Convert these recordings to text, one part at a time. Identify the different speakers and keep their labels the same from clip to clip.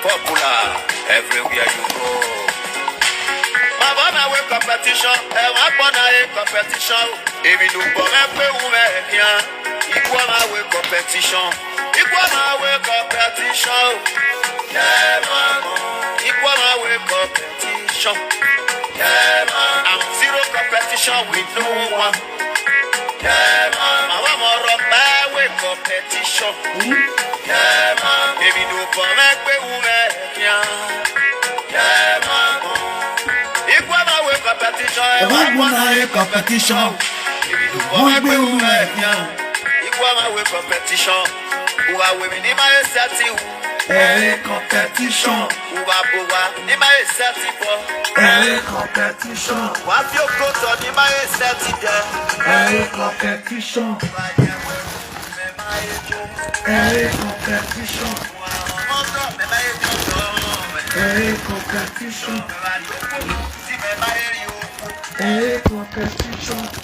Speaker 1: Popular everywhere you go. My bonne with competition, and my bonne with competition. If you do for me, equal my way competition. Equal my way competition. Yeah, man. Equal my way competition. Yeah, man. I'm zero competition with no one. Yeah, man. I want more of my way competition. Yeah, man. If you do for me, yeah, man. Equal my way competition. Equal my way competition. If you do for me, equal my way competition. Who are women in my city? Competition. Who are poor in my city for? Competition. What you go to in my city there? Competition. Competition. Competition. Competition.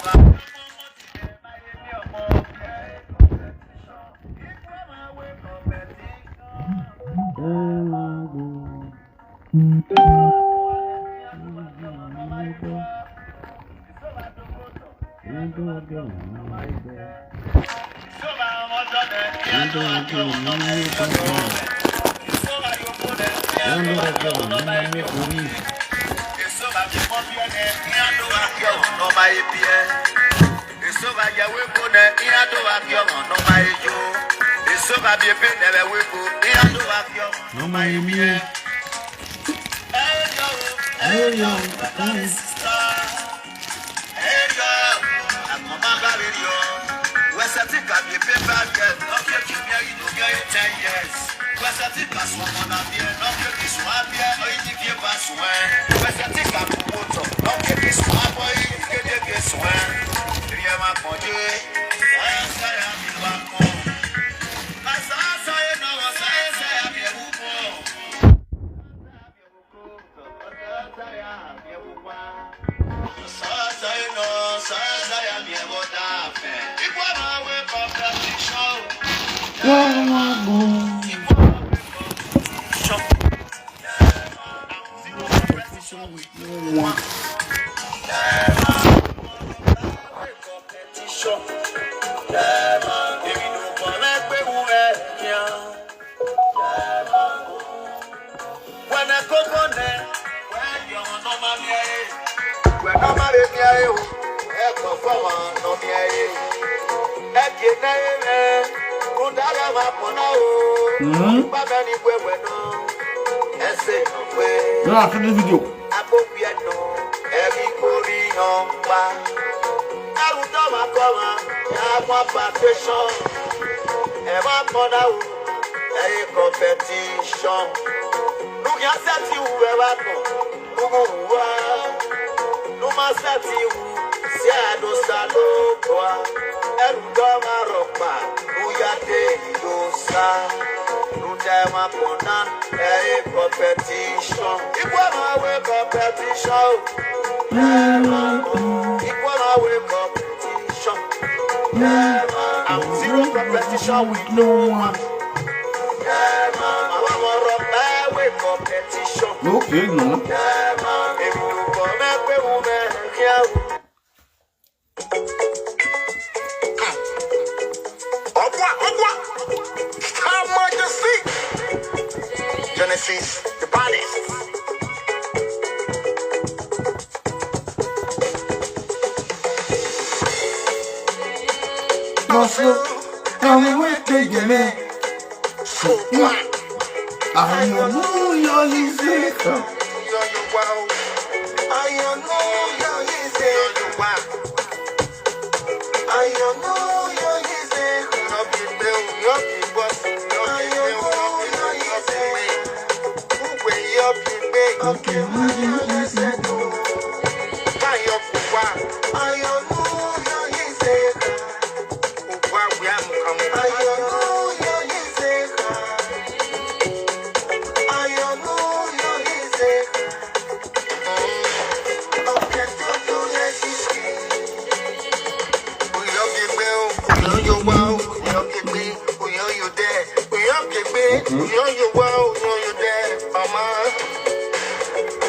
Speaker 1: you well, you there, mama.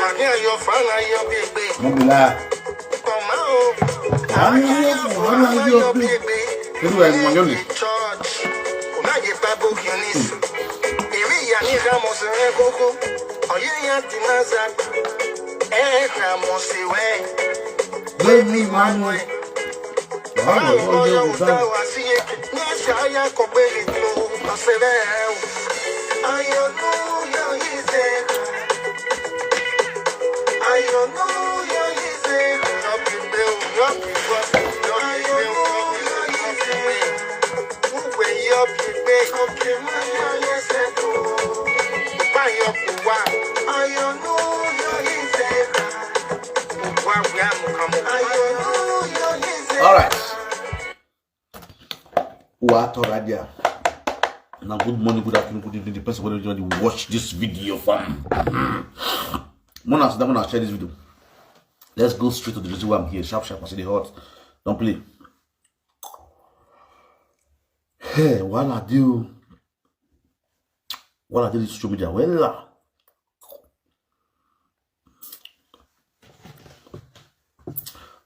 Speaker 1: I hear your friend, your baby. Mama, your baby. Church. Unaje babu kionisu. Iri ya ni ramos koko. Oye ya tinaza. Ramos we. Baby manwe. Oyo utawa siye. Nisha ya kobeli tu. Asebe. I don't know your easy. I don't know your easy. Drop your bill, drop your bill. I don't know your easy. Move way up your bed. Okay, my yes, I do. Buy up the wine. I don't know your easy. Why we are coming? I don't know your easy. All right. What already? Now, good morning, good afternoon, good evening. Depends on whether you want to watch this video from. Mona, share this video. Let's go straight to the reason why I'm here. Sharp, I see the hot. Don't play. Hey, while I do this social media, well,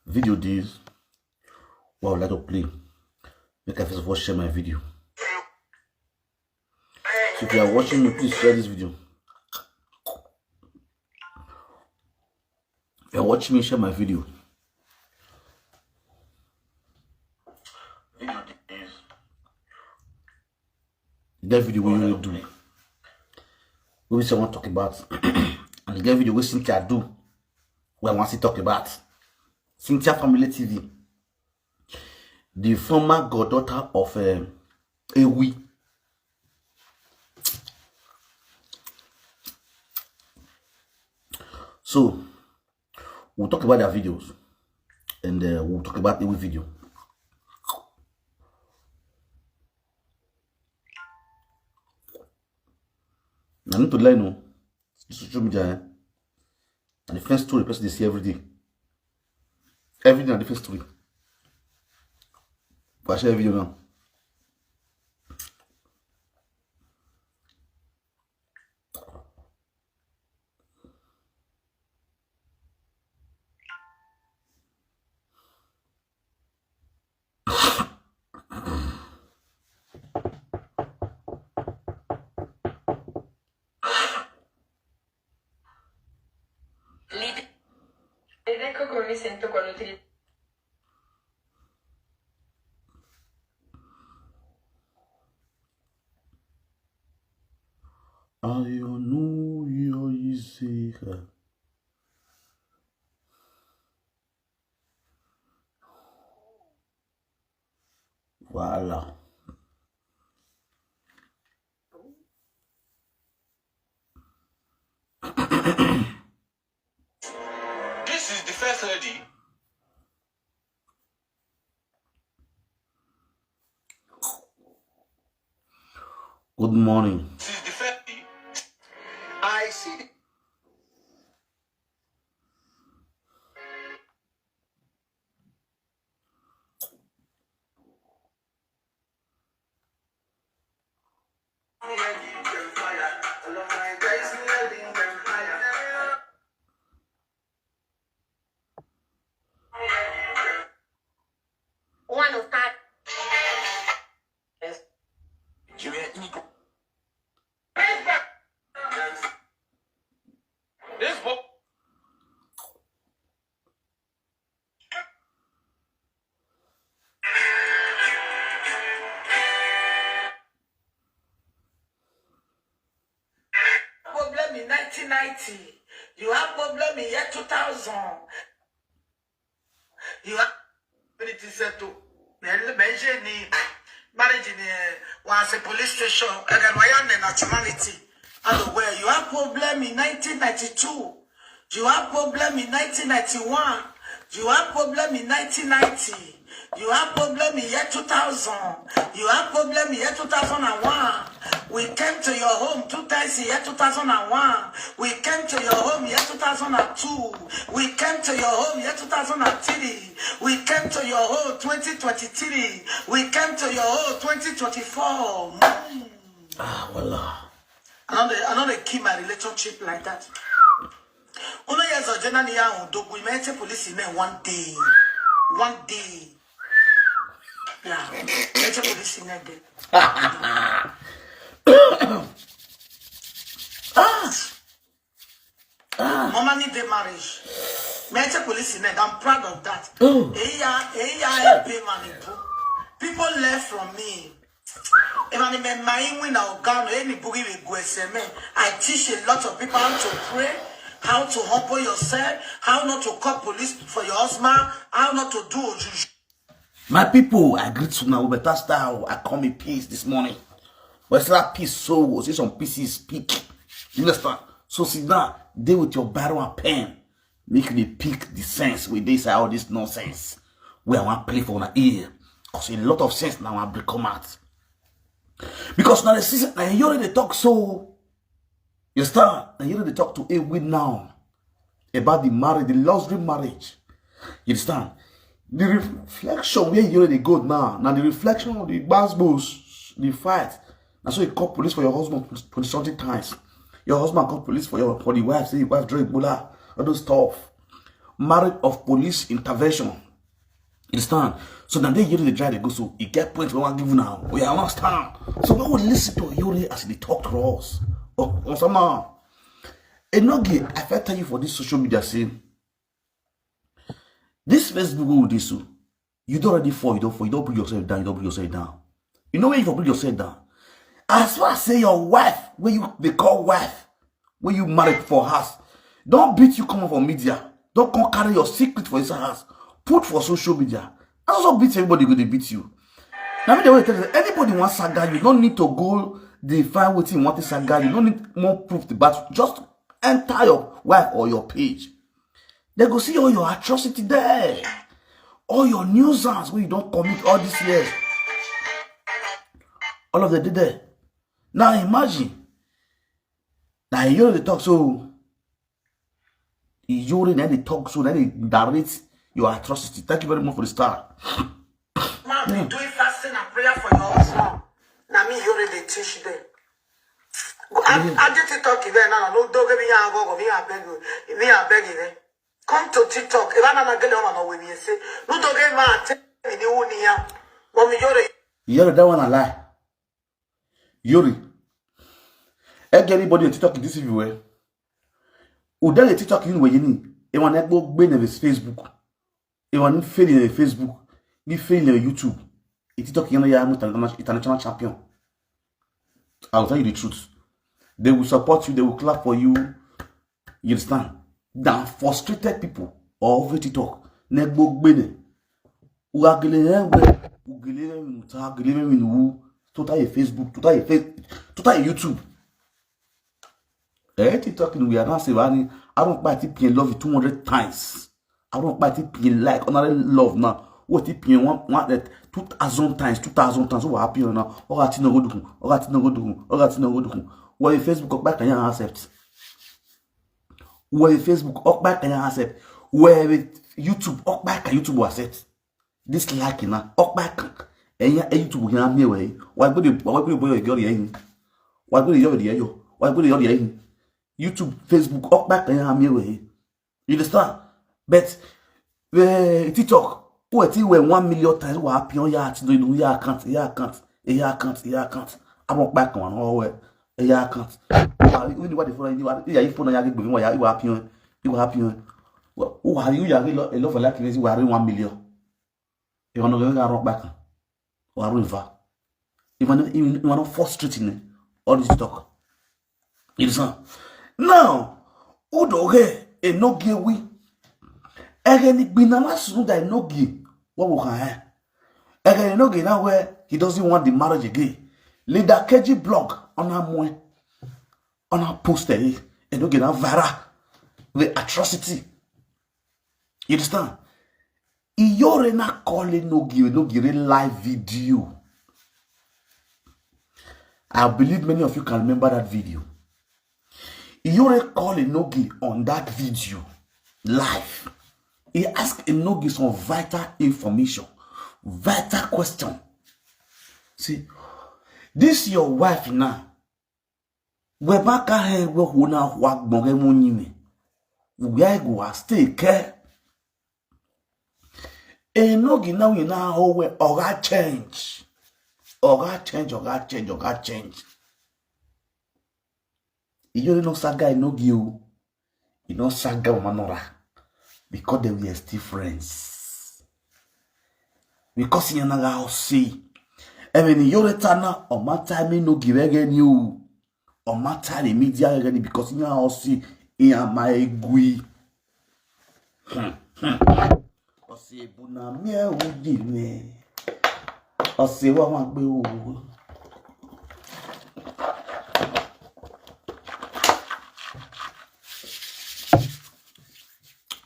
Speaker 1: video this. Well, let us play. Make I first of all share my video. So if you are watching me, please share this video. If you are watching me, share my video. That video we will do. We will someone talk about. And the video we Cynthia do. Where I want to talk about. Cynthia Family TV. The former goddaughter of Ewi. So, we'll talk about their videos. And we'll talk about Ewi video. I need to learn social media. And the first story, person they see every day. Every day, a different story. But I share a video now.
Speaker 2: Ed ecco come mi sento quando utilizzo.
Speaker 1: I don't know your easy. Voila. This is the first lady. Good morning. This is the first lady. I see.
Speaker 2: One of that.
Speaker 1: This book.
Speaker 2: Problem in 1990. You have problem in year 2000. You have it settled. Marriage in was a police station. And nationality. And where you have problem in 1992. You have problem in 1991. You have problem in 1990. You have problem in year 2000. You have problem in year 2001. We came to your home 2 times in year 2001. We came to your home year 2002. We came to your home year 2003. We came to your home 2023. We came to your home 2024.
Speaker 3: Ah, voila.
Speaker 2: I know they keep my relationship like that. Only years of January, we met a police in one day. One day. Yeah. Met a police in that day. Mama need the marriage. Met a police in that. I'm proud of that. People left from me. I teach a lot of people how to pray, how to humble yourself, how not to call police for your husband, how not to do.
Speaker 3: My people, I greet you now. Better style. I come in peace this morning. But it's that peace, so see some pieces speak. You understand? So sit down, deal with your barrel and pen. Make you pick the sense with this all this nonsense. Where I want to play for my ear. Because a lot of sense now will come out. Because now the season, now you already talk so. You start, and you already talk to Ewi now about the marriage, the luxury marriage. You understand? The reflection where you already go now. Now the reflection of the basbos, the fight. That's why you call police for your husband 20-something times. Your husband call police for the wife. Say your wife drink Ebola, all those stuff. Marriage of police intervention. You understand? So now they usually try to go. So you get points we want to give now. We are not stand. So we will listen to Iyore as they talk to us. Oh, somehow. Enogie, I felt tell you for this social media saying. This Facebook will do so. You don't already fall, you don't bring yourself down, you don't bring yourself down. You know when you bring yourself down? As far as say your wife, they call wife, when you married for house, don't beat you coming from media. Don't come carry your secret for inside house. Put for social media. And also beat everybody when they beat you. Now me the way tell you, anybody wants saga, you don't need to go define what you want to saga. You don't need more proof to but just enter your wife or your page. They go see all your atrocity there. All your nuisance where you don't commit all these years. All of them did there. Now imagine. Now Iyore they talk so. Iyore then they talk so. Then they direct your atrocity. Thank you very much for the start.
Speaker 2: Man, be doing fasting and prayer for your husband. Now me Iyore they teach them. I did TikTok even now. No dog me a go me a beg you. Come to TikTok. If I not get on when you say no dog me a tell me the one here. Mommy
Speaker 3: Iyore that one a lie. Iyore. Anybody on TikTok this everywhere. Ou dans les TikTok you way ni. E wan ek go gbe na Facebook. E wan fail in Facebook. Ni fail in YouTube. E TikTok yana ya international champion. I'll tell you the truth. They will support you, they will clap for you. You understand? Than frustrated people all over TikTok. Nek go gbe ne. Ou agele enwe. Ou gele minuta, gele minu. Tota ye Facebook, tota ye YouTube. TikTok we are not saying I don't buy it love you 200 times. I don't buy it like another love now. What it one that 2,000 times. What happy now? Or at no go do. Where Facebook up back and you accept. Where Facebook up back and you accept. Where YouTube up back and YouTube accept. This like now up back and YouTube can have me way. Why go the YouTube, Facebook, up back and I'm here. You understand? But TikTok, who I think when 1 million times what happy on your doing your account. I walk back on all your account. What the phone you phone you happy on you happy on. Who are you? You a love like you are 1 million. You want to go rock back or river. You want to frustrating all this talk. You understand? Now, Enogie Enogie we. Again, binana soon that Enogie. What will happen? Again, Enogie now where he doesn't want the marriage again. Leader KG blog on our poster. Enogie now viral the atrocity. You understand? Iyore na call Enogie live video. I believe many of you can remember that video. Iyore called Enogie on that video live. He asked Enogie some vital information, vital question. See, This your wife now. We back ahead work una wag bonge money. We go stay care. Enogie now you know how we oga change. Oga change. You know saga Enogie you. You know saga manora. Because they were still friends. Because you know how see. Even Iyore tana on my time no give again you. On my time the media again because you know how see in my gui. Ose buna mi e uji me. Ose wa ma gbe o.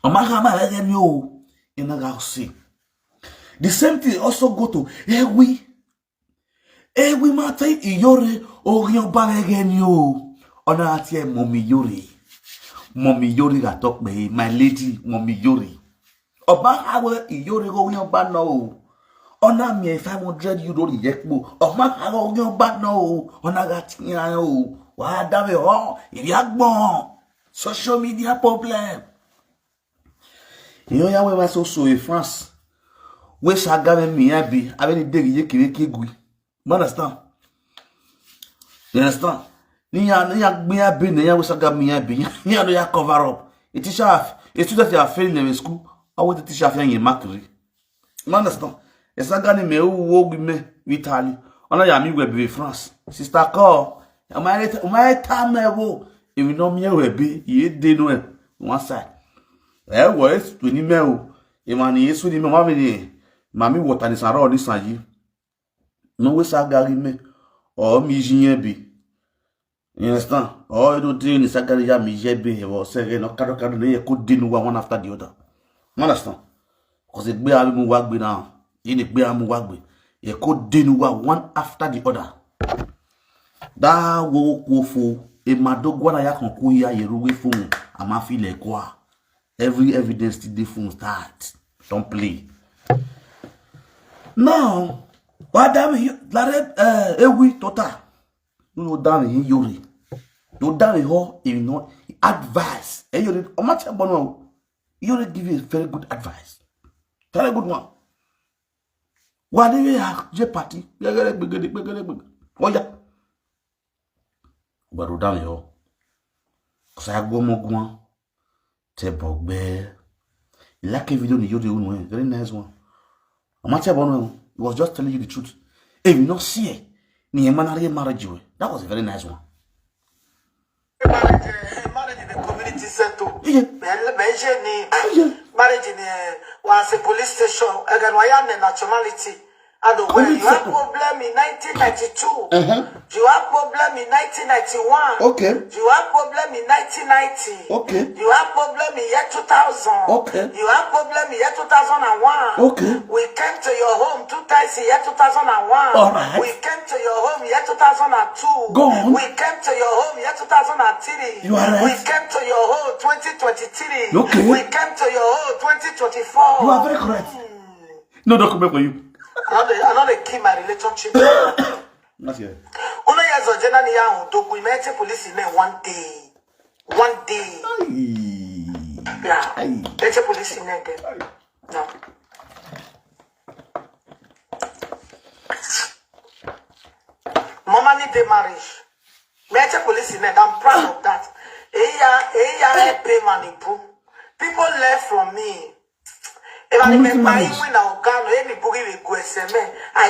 Speaker 3: On my time again you. You know how see. The same thing also go to Ewi. Ewi mata Iyore orion again you. Ona atie mommy Iyore. Mommy Iyore got talk me, my lady mommy Iyore. Oba hawe Iyore go orion ba no. Ona me 500 euro yekbo. Oba hawe orion ba no. Ona gatia o. Wa dame ho. Ibiagbon. Social media problem. Iyo ya we wa so in France. We sagame mi abi abeni degi yekire kegui. You understand? You understand? Niya gbe abi niya we sagame abi. Niya no ya cover up. A teacher, a student you are failing in school. I want the teacher find you makri. You understand? E sagani me wo gbe me Italy. Ona ya mi we be France. Sister call. My time ewo. E we no me we be ye dey no e one side. Eh was to ni me o. E man yesu ni me wa me ni. Mami water ni sara oni sanji. No we sagari me or mi jinye bi. You understand? Or you don't do ni sagari ya mi jebe or say no kado ne ko dinu one after the other. You understand? Because it be abi mu wagbe now. Yin be amu wagbe. Ye ko dinu one after the other. Da wo ko fo e madogwa na ya kan ko ya yeruwe phone ama fi le kwa. Every evidence the phone start. Don't play. Now, what damn Ewi total. No damn Iyore. No damn ho if not advice. Iyore, o match bono. Iyore give you a very good advice. Very good one. What do you have? Je party. Oh yeah. But no damn ho. Cause I go mo te bogbe. Like a video ni Iyore unwe. Very nice one. He was just telling you the truth. If you not see it, marriage. That was a very nice one.
Speaker 2: Marriage in the community center. Marriage in a police station. Again, why nationality? And when you have problem in 1992, you have problem in 1991,
Speaker 3: okay.
Speaker 2: You have problem in 1990,
Speaker 3: okay.
Speaker 2: You have problem in year 2000,
Speaker 3: okay.
Speaker 2: You have problem in year 2001,
Speaker 3: okay.
Speaker 2: We came to your home 2 times in year 2001,
Speaker 3: all right.
Speaker 2: We came to your home in year 2002,
Speaker 3: go on.
Speaker 2: We came to your home in year 2003,
Speaker 3: you are right.
Speaker 2: We came to your home 2023,
Speaker 3: okay.
Speaker 2: We came to your home 2024.
Speaker 3: You are very correct. No document for you.
Speaker 2: I know they keep my relationship.
Speaker 3: Not yet.
Speaker 2: Uno years of Jenna Niang, documented police in one day. One day. Yeah. Let's police in there. No. Mama need the marriage. Let's police in there. I'm proud of that. Eya pay money. People left from me. I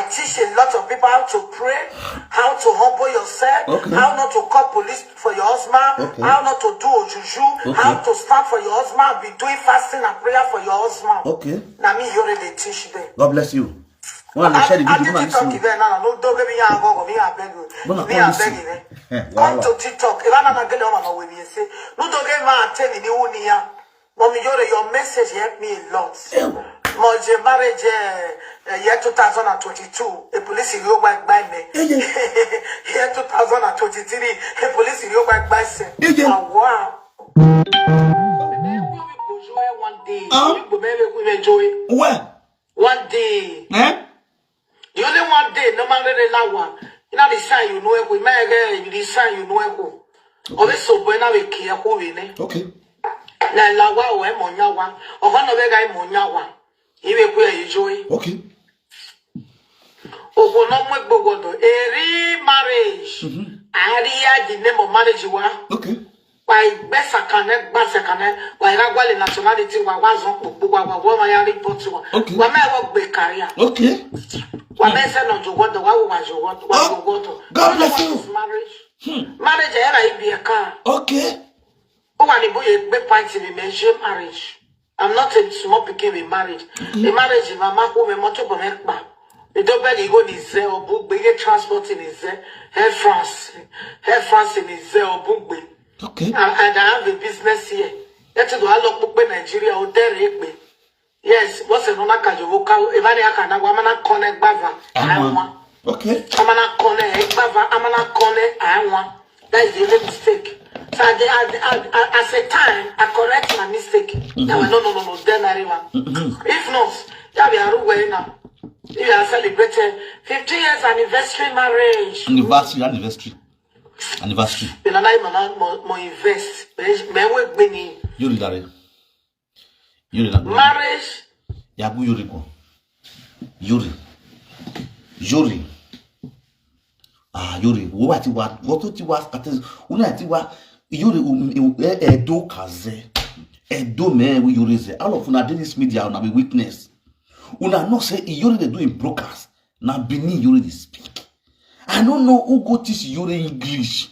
Speaker 2: teach a lot of people how to pray, how to humble yourself, okay. How not to call police for your husband, okay. How not to do juju, okay. How to stand for your husband, be doing fasting and prayer for your husband. Okay. Now me you already teach them.
Speaker 3: God bless you. Well, I share the video. Come
Speaker 2: to TikTok. If I'm not going to say, no, don't get my attention. Mommy, your message helped me a lot. My marriage year 2022, a police in your back by me. Year 2023, a police in your back by me. Oh, wow. One day,
Speaker 3: what?
Speaker 2: One day.
Speaker 3: Eh?
Speaker 2: The only one day, no matter the one. You know the sign you know we may get the sign you know always so when I will care who in it.
Speaker 3: Okay.
Speaker 2: Na lawa o emonyawa. O hono be ga emonyawa. Iwe ku e joy.
Speaker 3: Okay.
Speaker 2: O go no mo gbogodo. Eri marriage. Aria the name of marriage wa.
Speaker 3: Okay.
Speaker 2: Why besakane basakane why ragwale nationality wa wazon gbogbo wa ma ya report wa.
Speaker 3: Okay.
Speaker 2: Wa me wo gbe career.
Speaker 3: Okay.
Speaker 2: Wa me se no jogodo wa jogodo.
Speaker 3: God bless you.
Speaker 2: Marriage. Marriage era ibi e kan.
Speaker 3: Okay.
Speaker 2: Oh, and the boy party we mention marriage. I'm not a small picking with marriage. The marriage in my mouth will be much of a make back. The double go is there or book big transport in his Air France in his or book.
Speaker 3: Okay.
Speaker 2: And I have a business here. That's to look book in Nigeria or there. Yes, what's a nonaka Yoka, Evania Kana, Wamana Connect Bava, I want.
Speaker 3: Okay.
Speaker 2: Amana Connect Bava, Amana Connect, I want. That is the only mistake. So as a time, I correct my mistake. No, then I remember. If not, yeah, we are away now. You are celebrating 15 years anniversary marriage.
Speaker 3: Anniversary.
Speaker 2: You know, I'm invest. Me work beni.
Speaker 3: Yuri dare.
Speaker 2: Marriage.
Speaker 3: Yabu Yuri ko. Yuri. Ah, Yuri. What you was at this? Unatiwa. Yuri Edo kaze. Edo me we Yuri ze. All of una this media una be weakness. Una no say Iyore they do in brokers. Now Benin Iyore they speak. I don't know who go teach Iyore English.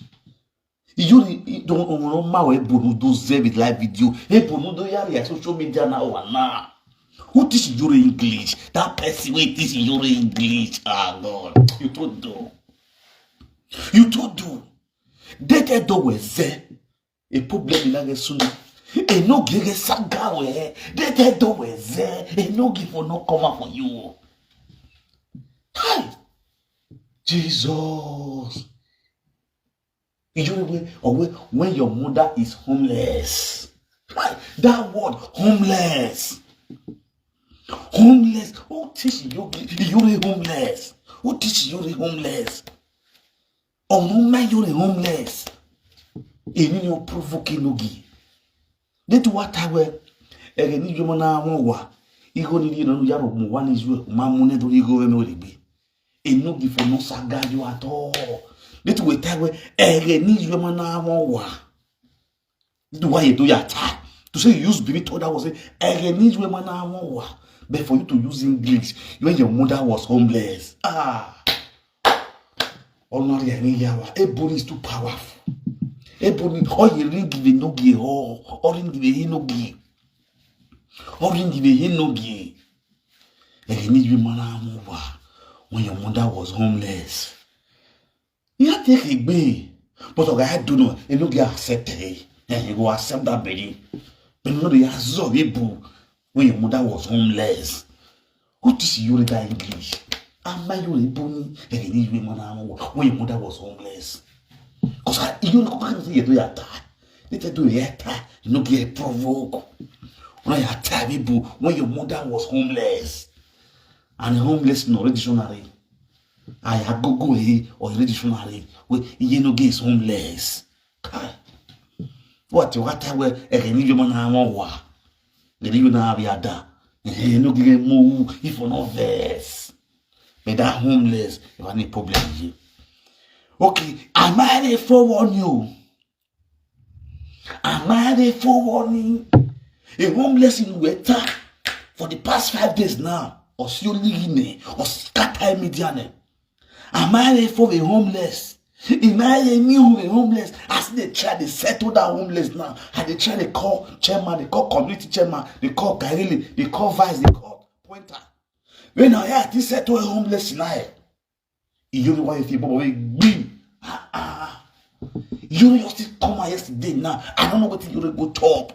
Speaker 3: Iyore don't know ma we bonu do ze with live video. Hey bonu do yari social media now na. Who teach Iyore English? That person wey teach Iyore English. Ah God, you don't do. Dete do we ze. A problem in la sunu. Enogie ge saga we. Dete do we ze. Enogie for no come up for you. Hi. Jesus. When your mother is homeless. That word homeless. Homeless. Who teach Iyore homeless? Who teach Iyore homeless? Oh no man, you're homeless. And you provoke Enogie. Did what I wear? And you mana wa. Ego ni no yaro mo one is mamune to ego no be. Enogie for no saga you at all. Did we tell we ni you mana wa. Do why you do your time. To say use baby told I was say ni you mana wa. But for you to use English when your mother was homeless. Honor yawa. Ebony is too powerful. Ebony, all you ring give Enogie, or ring give Enogie. Or ring give Enogie. And you need woman when your mother was homeless. You take a bay. But I don't know, Enogie accept it. And you go accept that baby. But no, they are so able when your mother was homeless. Who teach you that English? Am I your ebony and you need women when your mother was homeless? Because you can't say you do your time. Let do your time. You know, get provoke. When your time, when your mother was homeless. And homeless no dictionary. I had go here or dictionary where Enogie is homeless. What I will a new man wa. The new naviada. Enogie move if for no verse. But that homeless, you have any problem here. Okay, am I there for warning? Am I there for warning? A homeless in Weta for the past 5 days now, or Siolini, or Scatter Mediane. Am I there for a homeless? Am I there new homeless? As they try to settle that homeless now, and they try to call chairman, they call community chairman, they call Garili, they call vice, they call pointer. When I had this settle a homeless tonight, you know why you people will be. You just come out yesterday now. I don't know what you go top.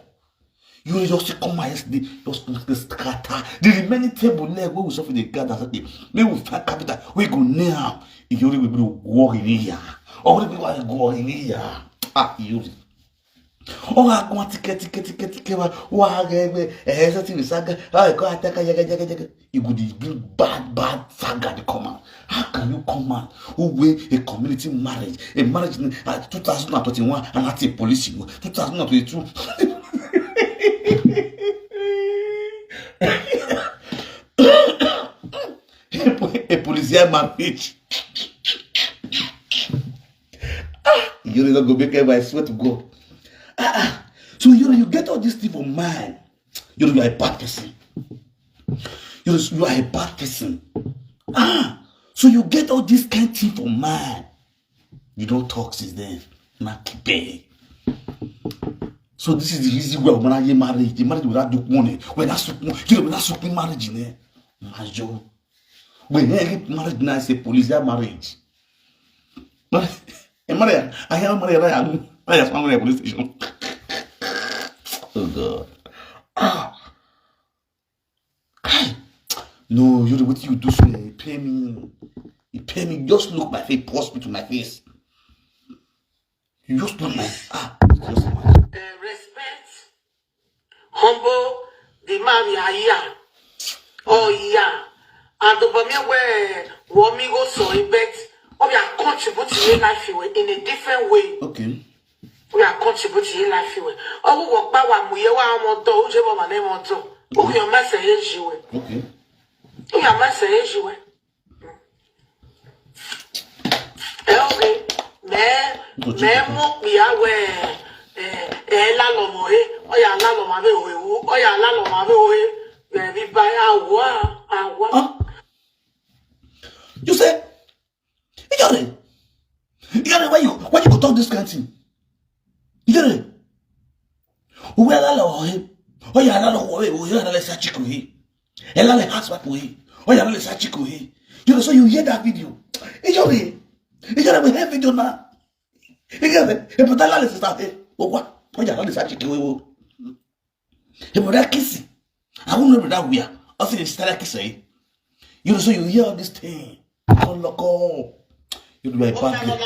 Speaker 3: You just come out yesterday. Just scatter. The remaining table leg where we suffer the God that day. Maybe we find capital. We go now. You will be walking here. Or we will go in here. Yuri. Oh, I go ticket. Oh, I get something saga. I go attack. You go the big bad saga the come out. How can you come out? Who way a community marriage? A marriage in 2021 and that's a police 2022. A policial marriage. You don't go make I swear to God. So you get all this thing from mine. You are a bad person. You are a bad person. So you get all this kind of thing from mine. You don't talk since then. Not keep paying. So this is the reason why when I get married, the marriage without do money. When I suck, you know, suck marriage in there. Majo. When I get married, now I say police that marriage. But Maria, I have Maria. I just want to police station. Oh God. No, you know what you do, so you pay me. You pay me. Just look my face, post me to my face. You just look my
Speaker 2: respect, humble, the man here. Oh yeah. And the woman where woman go so in bet, we are contributing to your life in a different way.
Speaker 3: Okay.
Speaker 2: We are contributing to your life. Oh, we walk by one we want to do, my name on to. Oh, your message you.
Speaker 3: Okay.
Speaker 2: Oh, your message you. Okay. Memo we are where la lomo he. Oh, ya la lomo be o. Oh, ya la lomo be o. We buy our.
Speaker 3: You say, Iyore, why you go talk this kind of thing? Iyore, who are la he? Oh, ya la lo we, oh, ya la le sa chiku he. Ela le has back we. Oh, ya la le sa chiku he. You know, so you hear that video. Iyore, we have video now. Iyore, but that la le sa he. Oh, what? Oh, ya la le sa chiku we. He would have kissing. I won't know that we are. I think it's still kissing. You know, so you hear all this thing. Oh, look, oh. You do a bad thing.
Speaker 2: There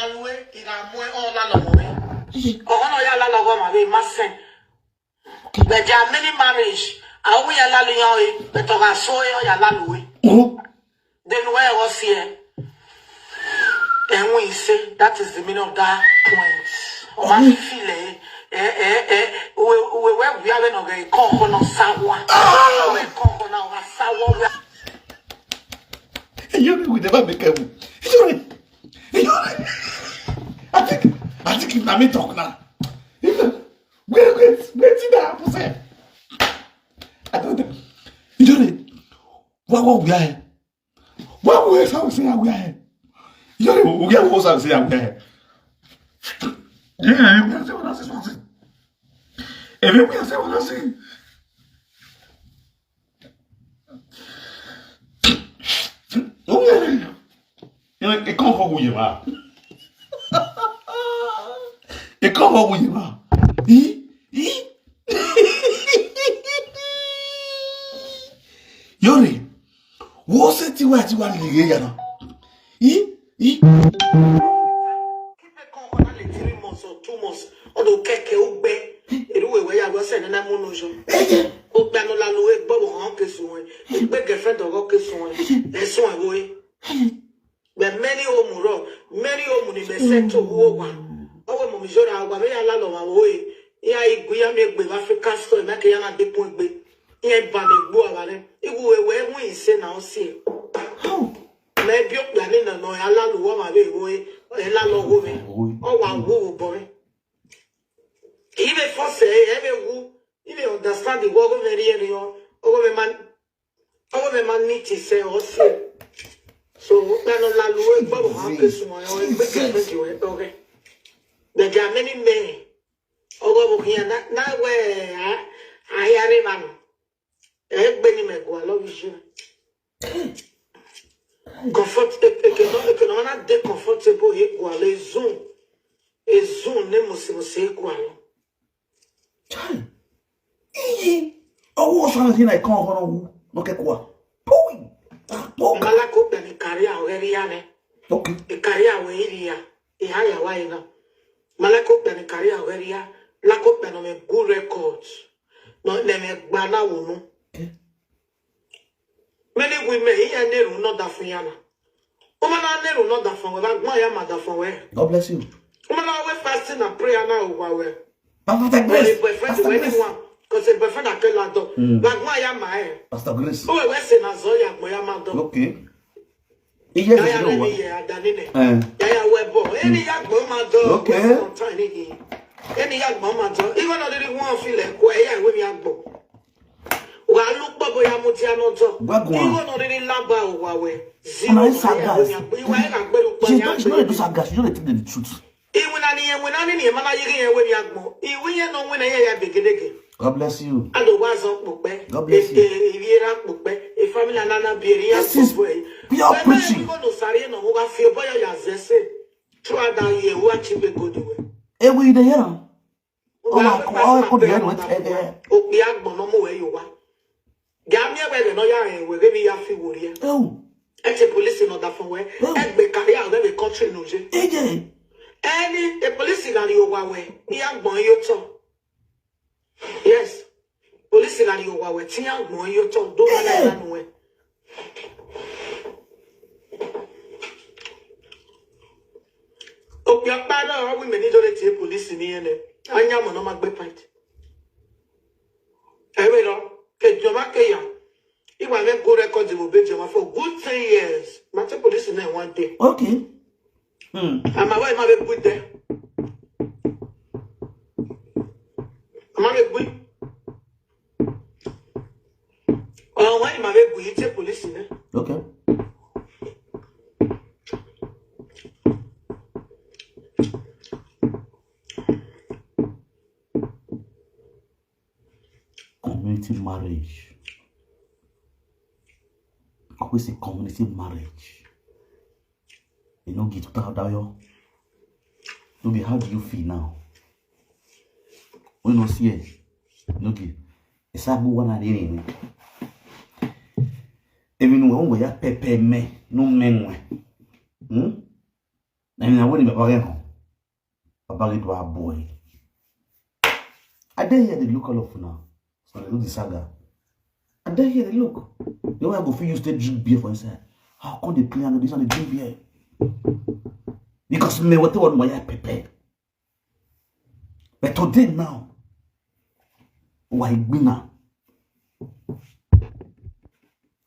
Speaker 2: are many marriages. I will allow you, but I saw you. Then where was here? And we say that is the meaning of that point. Or I feel it. We are going to call on someone.
Speaker 3: You will never make a move. I think if I talk now. Wait till that happens. I don't know. You what we are here? What we are saying we are here? You we are also saying we are here. Yeah, we are saying what I say. Every we are saying what I say. It come for who you are. It come for who you are. Iyore, what's it you want to get now? Keep it
Speaker 2: on 3 months or 2 months. Although keke ugbe, where I was sending a monojo. Obanola loe, Bobo Honkeson, a big girlfriend of Honkeson, and so away. But many women in the center who one. Oh, Mumijora, Wavea Lalo, away. Yeah, I with African story, Makiana de Point Bay. Yeah, Bandy Boa, it will where we say now see. Maybe you're planning a no, I love woman, or a lalo woman, or one woo boy. Even for say, every woo, even understand the work of the area, over the man need to say or say. So, there are many men over here now where I am a man. I love you. Comfort, economic, de comfortable equal, a zoom, nemus equal.
Speaker 3: Oh, what's something I can't hold on? Look at what?
Speaker 2: Malako be career weriane. Okay. The career weria. E haya waina. Malako be career weria. La coupe no me good records. No, ne me gbana wono. Many women here neru not that fiana. Umana neru not that for that my mother for where.
Speaker 3: God bless you.
Speaker 2: Umana we fasting and prayer now over.
Speaker 3: Pastor Grace.
Speaker 2: Boyfriend to anyone. Because a boyfriend I kill that dog. Like my yama.
Speaker 3: Pastor Grace.
Speaker 2: Oh, we say na zoya my yama dog.
Speaker 3: Okay. Yes, you know what?
Speaker 2: Yeah, webo. Any yak mama dog.
Speaker 3: Okay.
Speaker 2: Any yak mama dog. Even though they won't feel like where we yak bo. Well, look, Babo Yamutiano dog. Even though they lamba wawe. Zero.
Speaker 3: She's not a saga. She's not the truth. God bless you. God bless you. This is pure preaching. Hey, we the here. Oh my God! I could hear it. Oh.
Speaker 2: Police in order for where? Egbe carry out the country no je. Any the police in the way. Young boy you talk. Yes. Police in the way. Young boy you talk. Don't let that way. Oh, your father, women need to take police in here. I am on my bed point. I will. Get your market. If I make good records, it will be for good 10 years. My police in there one day.
Speaker 3: Okay.
Speaker 2: And my wife might be good there. I might be good. Oh, why might be good? It's police in there.
Speaker 3: Okay. Community marriage. Always a community marriage. You know, get to that yo. Maybe how do you feel now? When you see it, no give. It's a good one at the end. Even when we are pepe me, no men. And I want him about a boy. I dare hear the look of now. So they do the saga. I dare hear the look. The way I go for you to drink beer for inside. How come they play and this and they drink beer? Because me what one my pepe. But today now, why bina?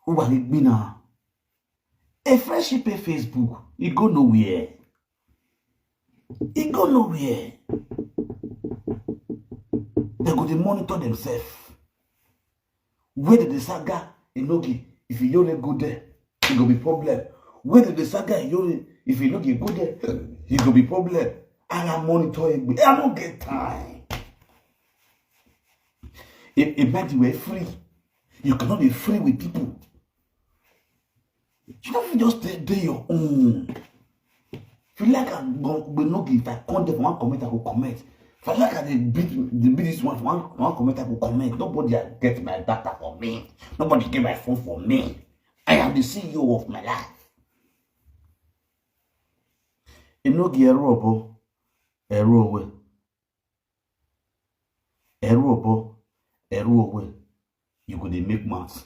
Speaker 3: Why bina? A friendship on Facebook, it go nowhere. It go nowhere. They go to monitor themselves. Where did the saga Enogie? If you only go there, it go be problem. Where did the saga Iyore? If you go there, it go be problem. I am monitoring. I don't get time. Imagine we're free. You cannot be free with people. You don't just do your own. If you like Enogie, if I come there for one comment, I will comment. If I like the biggest one comment, I will comment. Nobody get my data for me. Nobody get my phone for me. I am the CEO of my life. Enogie Erowe. You could make maths.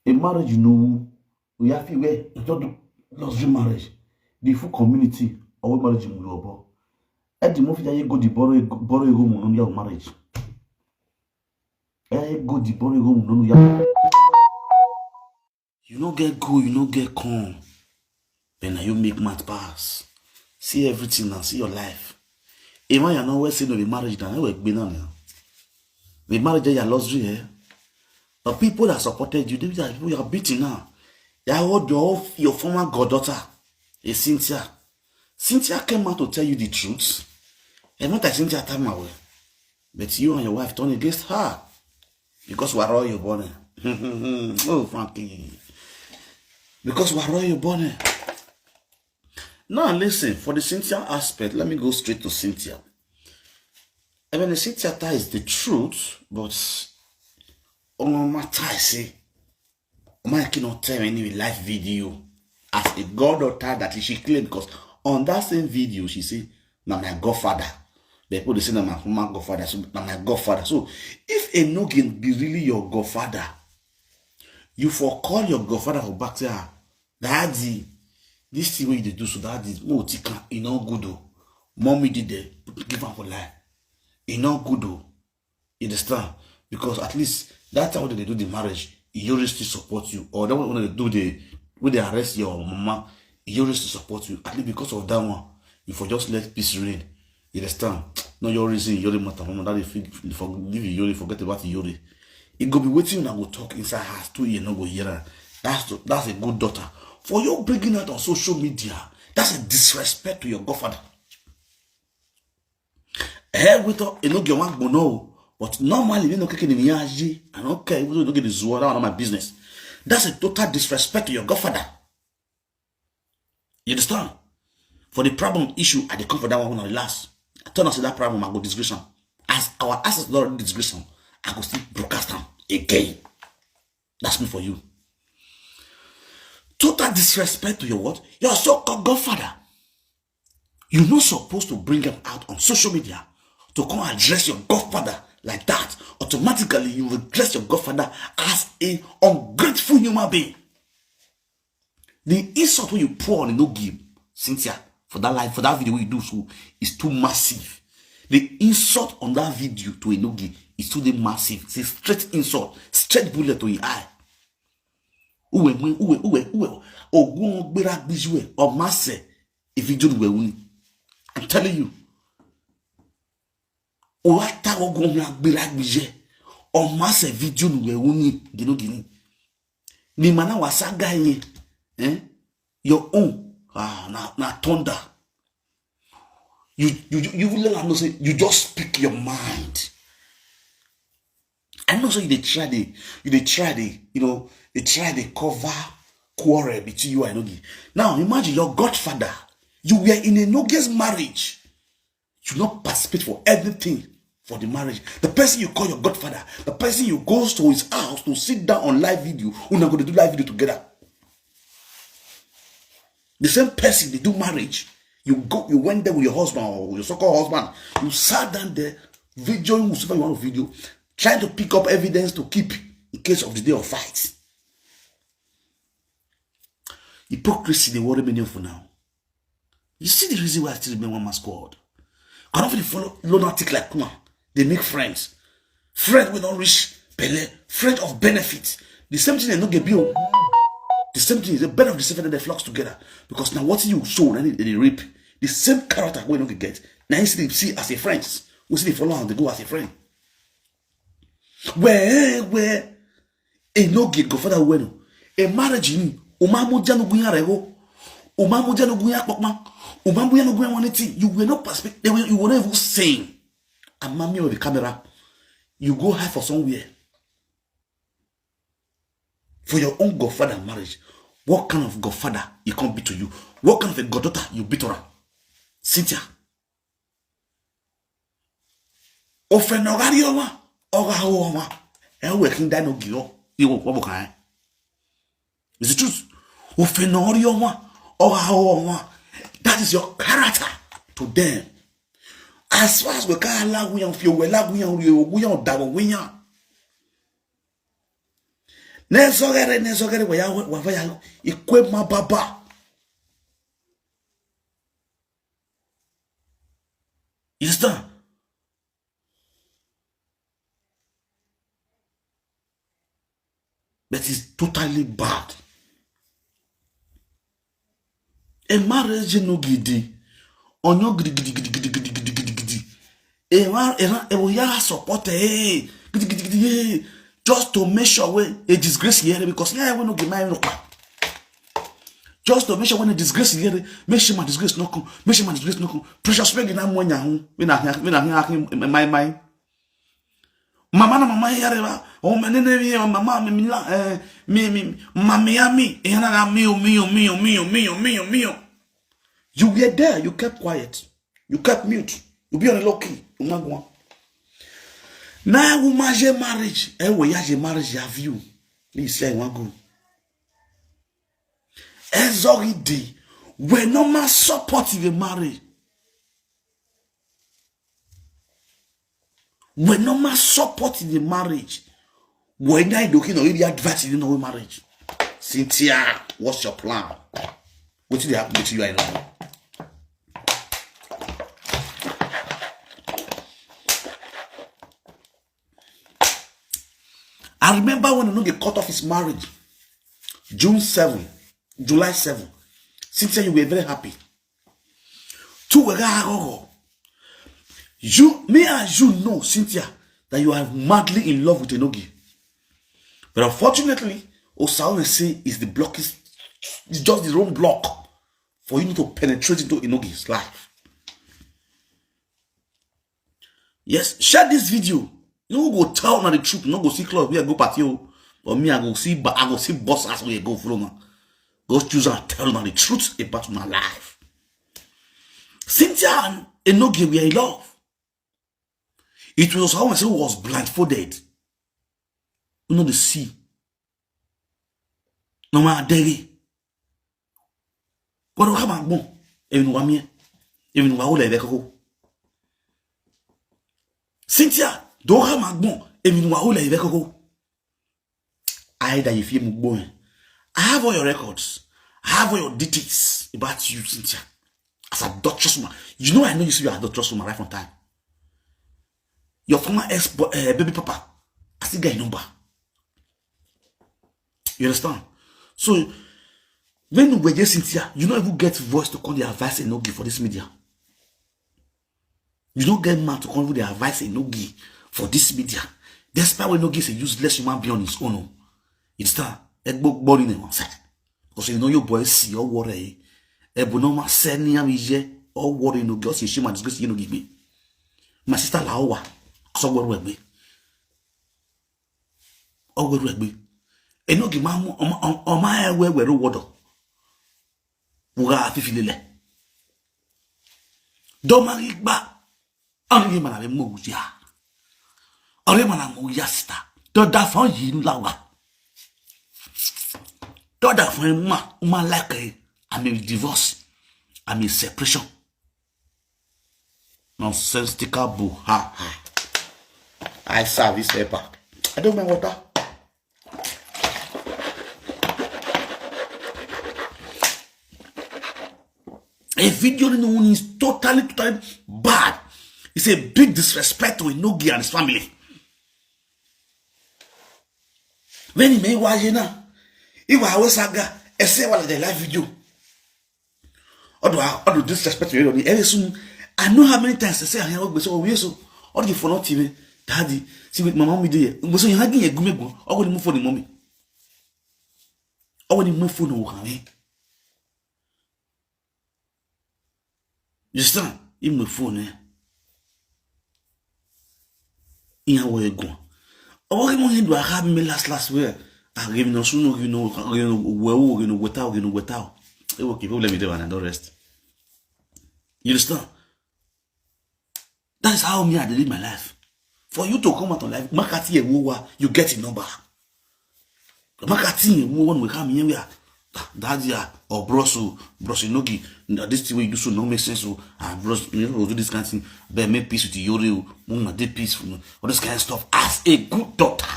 Speaker 3: A marriage, you know, we have to wear luxury marriage. The full community or marriage in Urobo. At the movie, I go the borrow home on your marriage. I go the borrow home on your. You don't get go, you don't get calm. Then you make math pass. See everything now, see your life. Even you know where say no the marriage now, you will be now. The marriage is luxury, eh? The people that supported you, these are people you are beating now. You are your former goddaughter, Cynthia. Cynthia came out to tell you the truth. And not that Cynthia time away. But you and your wife turned against her. Because we are all your bonnet. Oh, Frankie. Because we are all your bonnet. Now listen, for the Cynthia aspect, let me go straight to Cynthia. I mean, the Cynthia is the truth, but on my tie say, I cannot tell any live video as a goddaughter that she claimed, because on that same video she said, "Now my godfather people they say that my godfather, so my godfather. So if Enogie be really your godfather, you for call your godfather for back there, daddy, this thing way they do so that is no tika, you know good though. Mommy did the give her for life. You know good though. You understand? Because at least that's how they do the marriage, Iyore still support you. Or that when they do when they arrest your mama, Iyore still support you. At least because of that one, you for just let peace reign. You understand? No your reason Iyore matter. Mama, that if you forgive Iyore, forget about Iyore. It go be waiting and go talk inside house 2 years no go hear her. That's a good daughter. For you bringing out on social media, that's a disrespect to your godfather. With Enogie one go no. But normally, you know, I don't care. You don't get the zoo out of my business. That's a total disrespect to your godfather. You understand? For the problem issue, I come for that one when I last. I turn out to that problem, I go disgrace. As our assets already disgrace, I go still broadcast them again. That's me for you. Total disrespect to your what? Your so-called godfather. You're not supposed to bring him out on social media to come and address your godfather like that. Automatically, you will address your godfather as an ungrateful human being. The insult when you pour on Enogie, Cynthia, for that video you do so is too massive. The insult on that video to Enogie is too massive. It's a straight insult, straight bullet to your eye. I'm telling you. Oata ogon agbera gbije o ma se video nu uni gini ni mana wasaga yin your own na thunder you will let know say you just speak your mind. I know so they try the cover quarrel between you and Enogie. Now imagine your godfather, you were in Enogie's marriage. You not participate for everything for the marriage. The person you call your godfather, the person you goes to his house to sit down on live video, we're not going to do live video together. The same person they do marriage, you went there with your husband or your so-called husband, you sat down there, videoing whatever you want to video, trying to pick up evidence to keep in case of the day of fight. Hypocrisy, they worry me for now. You see the reason why I still remain one man squad. I don't really follow lunatic like Kuma. They make friends. Friends will not reach Pele. Friends of benefit. The same thing they don't get bill. The same thing is the benefit of the same that they flocks together. Because now what you sow and they reap. The same character we don't get. Now you see as a friends. We see they follow and they go as a friend. Where Enogie go further when a marriage in Umamu Janu Guyareho. Umamu Janu Guyakma. You will not participate. You will not even sing. And mommy with the camera, you go hide for somewhere. For your own godfather marriage, what kind of godfather he can't be to you? What kind of a goddaughter you be to her? Cynthia. Ofenogari oma, oga oma. Working that no gio. You will Is the truth? Ofenogari oma, oga oma. That is your character to them. As far as we can allow we on feel well, we on double we on. Nezogere we are equip my baba. Is that? That is totally bad. A marriage no gidi. Onyo gidi. E support gidi. Just to make sure when a disgrace here because we no get married no. Just to make sure when a disgrace here, make sure my disgrace no come. Make sure my disgrace no come. Precious baby na mo nya ho. We na my Mama here o menene mama me mami e na mio. You were there, you kept quiet. You kept mute. You be on a low key. Now we marriage. We have marriage have you. Please say one go. We no more support the marriage. When no man support in the marriage, when I don't know any advice in the marriage. Cynthia, what's your plan? What did happen to you? I know. I remember when Enogie cut off his marriage, July 7. Cynthia, you were very happy. Me and you know, Cynthia, that you are madly in love with Enogie. But unfortunately, Osawe say is the block it's just the wrong block for you to penetrate into Enogie's life. Yes, share this video. You know, go tell now the truth. You know, go see club, we go party. Or me, I go see boss as we go from. Go choose and tell now the truth about my life. Cynthia and Enogie were in love. It was how I say was blindfolded. You know the sea. No matter daily. What do I have bon? Even one me. Even one whole eveko. Cynthia, don't have bon. Even one whole eveko. I that you feel bon. I have all your records. I have all your details about you, Cynthia. As a doctor's woman. You know I know you see you are a doctor's woman right from time. Your former baby papa, I still get your number. You understand? So, when we just Cynthia, you don't even get voice to call the advice Enogie for this media. You don't get man to call the advice Enogie for this media. Despite when Enogie is a useless human being on his own. You understand? Egbo body in one side. Because you know your boy see or worry. Ebo no ma send ya mije or worry no girls. You should man disgrace you no give me. My sister Laowa. So what will be? Oh, what will be? Enogie ma on my way where water. Wuga fifilele. Domari ba. Only man ave moja. Only man moja sta. Do da fon yin lawa. Do da fon ma like I'm a divorce. I'm a separation. Nonsensical boo. Ha ha. I service paper. I don't mind water. A video is totally bad. It's a big disrespect to Enogie and his family. When he made wajena, he was saga, I say what the live video. Or disrespect to you. I know how many times I say I have so we so or the phone TV. Daddy, see with my mommy there. So you had a gummy. I will move for the mommy. I will move for no honey. You stand in my phone, eh? In a way, go. Oh, do I have me last week? I give no soon, you know, well, you know, without. Okay, let me do and I don't rest. You understand? That's how me I live my life. For you to come out of life, Makati and Wowa, you get a number. Makati and Wowa, we come here, we are Daddy or Bros Enogie. This way you do so no make sense. And Bros, you know, do this kind of thing. But make peace with Iyore, Mona did peace, all this kind of stuff. As a good daughter,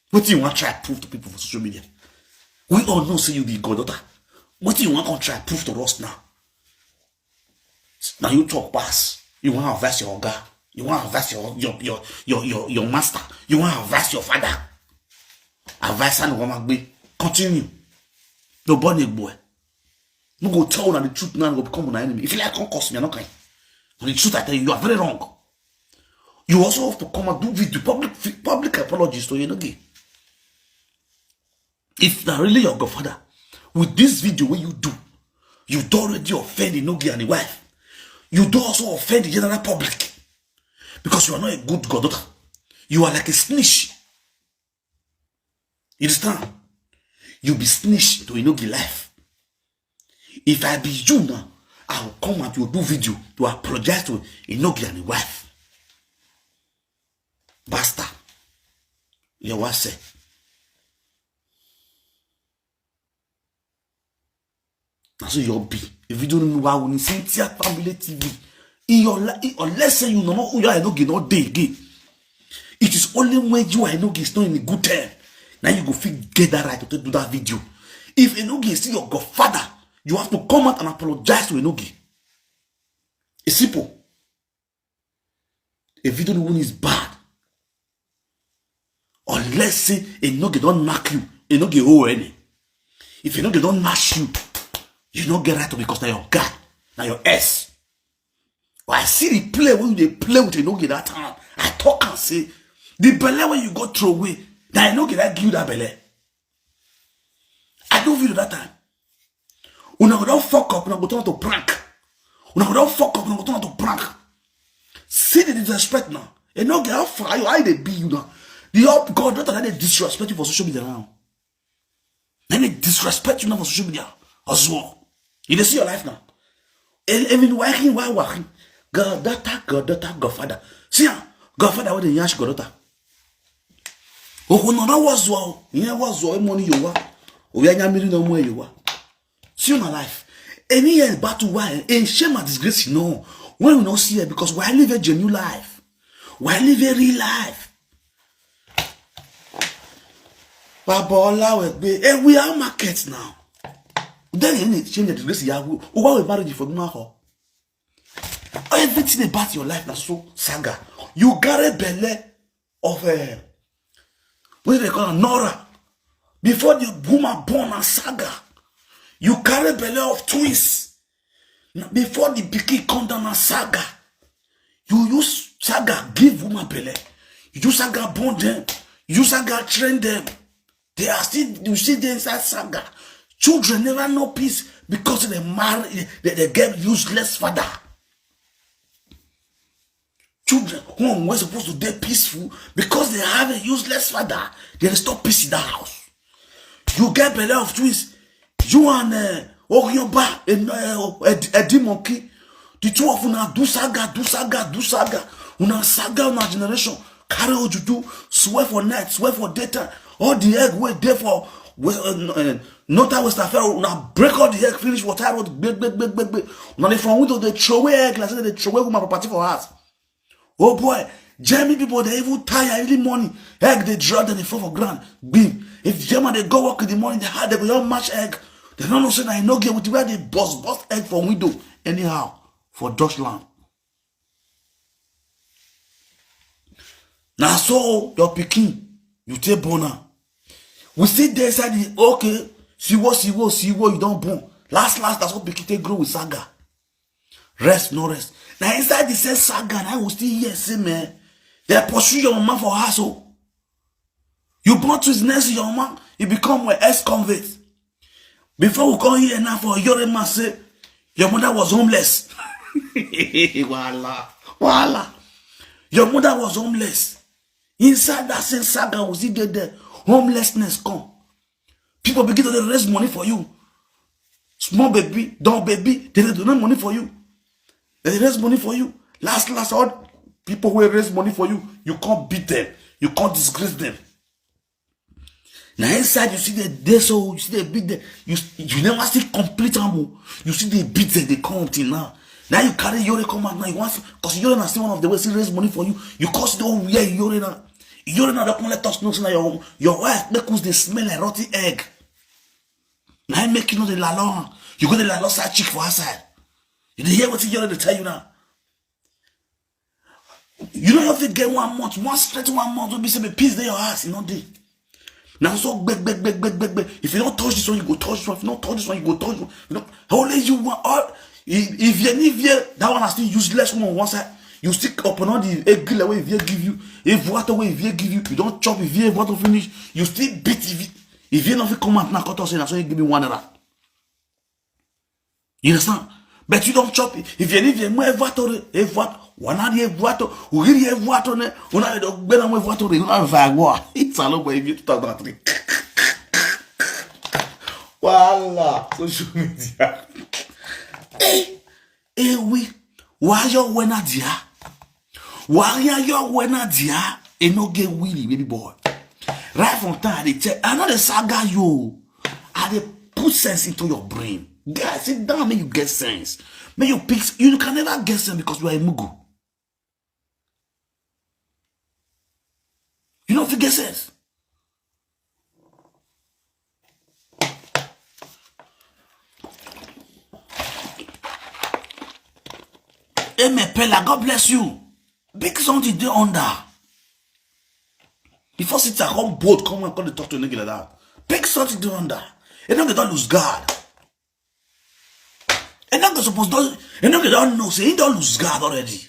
Speaker 3: what do you want to try to prove to people for social media? We all know, say you be good daughter. What do you want to try to prove to us now? Now you talk pass. You want to advise your guy. You want to advise your master. You want to advise your father. Advise and woman. Continue. No bunny boy. No go tell now the truth now go become my enemy. If you like concuss me, I'm not kind. The truth I tell you, you are very wrong. You also have to come and do video public apologies to Enogie. If they're really your godfather, with this video what you do already offend Enogie and the wife. You do also offend the general public. Because you are not a good goddaughter. You are like a snitch. You understand? You be snitch to Enogie life. If I be you now, I will come and you do video to apologize to Enogie and the wife. Basta. You what say? That's what you'll be. If you don't know why we Cynthia Family TV, unless say you know who you are, Enogie not day again. It is only when you are Enogie is not in a good time. Now you go get that right to do that video. If Enogie is still your godfather, you have to come out and apologize to Enogie. It's simple. A video the one is bad. Unless say Enogie don't knock you, Enogie owe any. If Enogie don't knock you, you don't get right to because now your guy, now your S. But I see the play when they play with Enogie that time. I talk and say, the belly when you go throw away, now Enogie that give you that belly. I don't video that time. Una don't fuck up, una go turn to prank. Una don't fuck up, una go turn to prank. See the disrespect now. Enogie, how far you? How they be you now? The up God don't let they disrespect you for social media now. Then they disrespect you now for social media as well. You see your life now. Even working, why working? God daughter, Godfather. See, Godfather with the yash Godota. Oh, no, that was well. You was well money you were. We are million no more you were. See your life. Any year battle why? And shame and disgrace, no. When we not see it because we live a genuine life. We live a real life. And we are markets now. Then you need to change the disgrace. Why we marriage for now? Everything about your life now so saga. You got a belly of what do they call it? Nora. Before the woman born a saga, you carry belly of twins. Before the pikin come down a saga, you use saga give woman belly. You use saga born them. You use saga train them. They are still, you see them inside saga. Children never know peace because they marry, they get useless father. Children who were supposed to be peaceful because they have a useless father, they restore peace in the house. You get belly of twins. You and Orioba and Eddie Monkey. The two of you now do saga. Una saga on our generation. Carry what you do, swear for night, swear for daytime. All the egg wait there for not that West Africa. Now break all the egg, finish water, big. Now they from window they throw away egg, like they throw away my property for us. Oh boy, German people they even tire early morning. Egg they draw then they fall for ground. Beam. If German they go work in the morning, they had they go match egg. They don't know say I know get with where they bust egg from window anyhow for Dutchland. Now so your pikin, you take boner. We sit there inside the okay, see what you don't born. Last that's what pikin take grow with saga. Rest, no rest. Now inside the same saga, I will still hear say man, they pursue your mama for hustle. You born to his next your mama, you become an ex-convict. Before we come here now for Iyore man say, your mother was homeless. Voila. Your mother was homeless. Inside that same saga, we see there, homelessness come. People begin to raise money for you. Small baby, dog baby, they donate money for you. They raise money for you. Last, all people who raise money for you, you can't beat them. You can't disgrace them. Now inside you see they so you see they beat them. You never see complete ammo. You see they beat them, they come till now. Now you carry Iyore come out now. You want because Iyore is still one of the ways he raise money for you. You cause don't wear Iyore now. Iyore now don't let us know so now your wife make us they smell like rotten egg. Now I make you know the lalon. You go the lalon side chick for outside. You hear what Iyore they tell you now. You don't have to get 1 month, straight 1 month will be say peace there your ass, you know day. Now so beg. If you don't touch this one, you go touch this one. If you don't touch this one, you go touch one. You know, only you want all. If you that one is still useless one on one side. You stick up on all the egg away if you give you. If water away if you give you. You don't chop if you water finish. You still beat if you not come out now cut us in. So you give me 1 naira. You understand? But you don't chop it. If you need a more water, if what one idea water, who really have water on it, when I don't better with water, you don't have war. It's a lot if you talk about it. Voila, social media. We why you wena dia? Why you wena dia? Enogie Willie, baby boy. Right from time they tell another saga you. I they put sense into your brain. Guys, sit down, make you get sense. Make you pick. You can never get sense because you are a mugu. Why you wena dia? Why you wena dia? Enogie Willie, baby boy. Right from time they tell another saga you. I they put sense into your brain. Guys, sit down, make you get sense. Make you pick. You can never get sense because you are a mugu. Why you wena dia? Why you wena dia? Enogie Willie, baby boy. Right from time they tell another saga you. I they put sense into your brain. Guys, sit down, make you get sense. Make you pick. You can never get sense because you are a mugu. don't forget sense. Amen, Pella, God bless you. Big something there under. Before sit at home boat, come and talk to a nigga like that. Big something there under. And don't get don't lose God. And don't get supposed to, and don't get don't know, say he don't lose God already.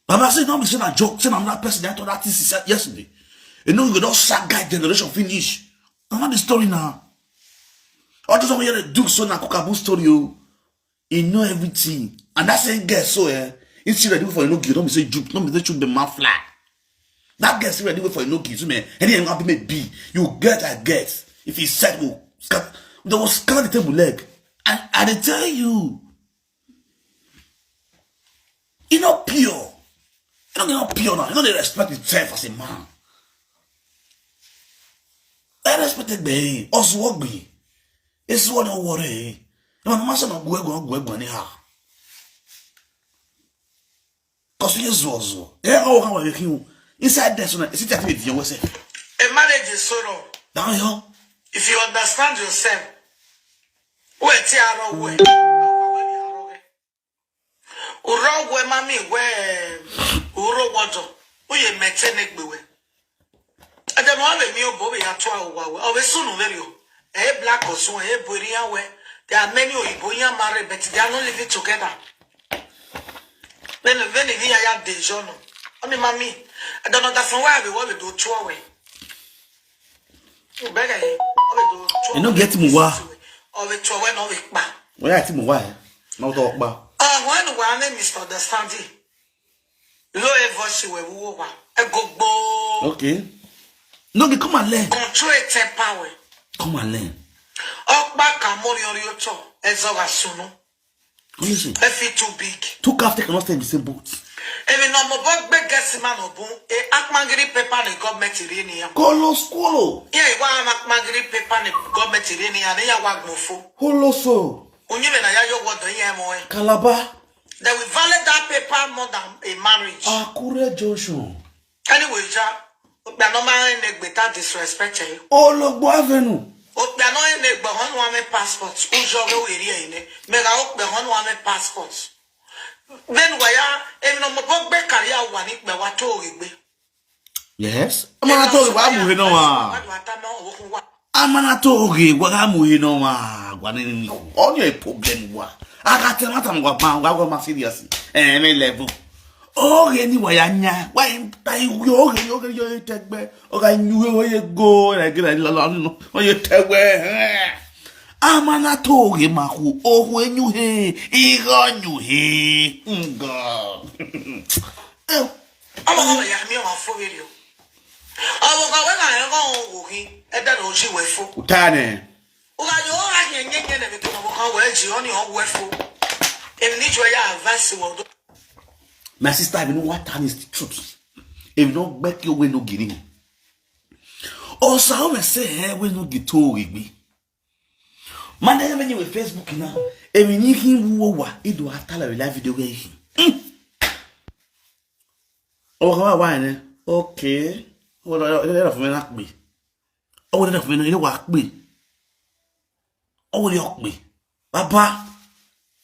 Speaker 3: Baba say don't be saying a joke, saying I'm that person that told that thing said yesterday. And don't get don't sack guy generation finish. I'm not the story now. All those over here the Duke son and Cookaboo story, you. He know everything. And that same girl, so it's still ready for Enogie. Don't be say juke, don't be say shoot the man fly. That girl still ready for Enogie, so man. And then I'm be B. You get, I get. If he said, there was scatter the table leg. And I tell you, you not pure. You don't get not pure now. You don't respect yourself as a man. I respect it, baby. Also, what be? It's what don't worry. No matter go anyhow. Cause you zo. Yeah, how are you? Inside this one, is it activity you say?
Speaker 2: A marriage is sorrow.
Speaker 3: Down here.
Speaker 2: If you understand yourself, where tiaro we. Uro we mami we uro wojo. Uye metene gbewe. Adam wa me mi obo be ato awa we. Owe sunu very o. Black or so Burian we. There are many Oyiboyan married, but they are not living together. Then if I have the journal. Only mommy. I don't know that from where we want to do 2 away.
Speaker 3: You know get me wa.
Speaker 2: Or we 2 away no week back.
Speaker 3: Where I think why? No talk ba.
Speaker 2: One name is misunderstanding. Low voice we wo wa. E go bo.
Speaker 3: Okay. No, come and learn.
Speaker 2: Control a temper.
Speaker 3: Come and learn.
Speaker 2: Okba kamori orioto ezoga sunu.
Speaker 3: Listen.
Speaker 2: If too big.
Speaker 3: 2 calves cannot stay in the same boat.
Speaker 2: Even no mo bog be gesiman obun e akmangiri paper the government irenia.
Speaker 3: Kolo squalo.
Speaker 2: Yeah, wa akmangiri paper the government irenia na ya wagmofo.
Speaker 3: Holoso.
Speaker 2: Onyibe na ya yo wodo yen mo e.
Speaker 3: Calabar.
Speaker 2: They will validate that paper more than a marriage.
Speaker 3: Akure Junction.
Speaker 2: Anyway, ja, we are not marrying without disrespect you.
Speaker 3: Ologbo Avenue.
Speaker 2: We are not in the one passports. Ujogo area in it. Mega up the one passports. Then we are even on my book back career one it be what told me.
Speaker 3: Yes. Amana told wa mu hino wa. Amana told wa mu hino wa. Gwa ni on your problem wa. Agate mata ngwa pa ngwa ma serious. Me level. Anyway, anya. Why you tegbe? Okay, you go like no. You tegbe. Amana toge maku. Oh, when you he, you he. God.
Speaker 2: I'm going to me on for video. I will go when I go walking at that ocean way for
Speaker 3: Tane.
Speaker 2: Oh, you all I can get everything about where you only on way for. In which way I advance.
Speaker 3: My sister, you know what time is the truth. If you don't back your way, no getting. Also, I always say, hey, we no get to with me. Man, I have you with Facebook now. If you need him, it do have a live video game. Oh, how I okay. What are you like me? Oh, what are you like me? Oh, you like me? Papa,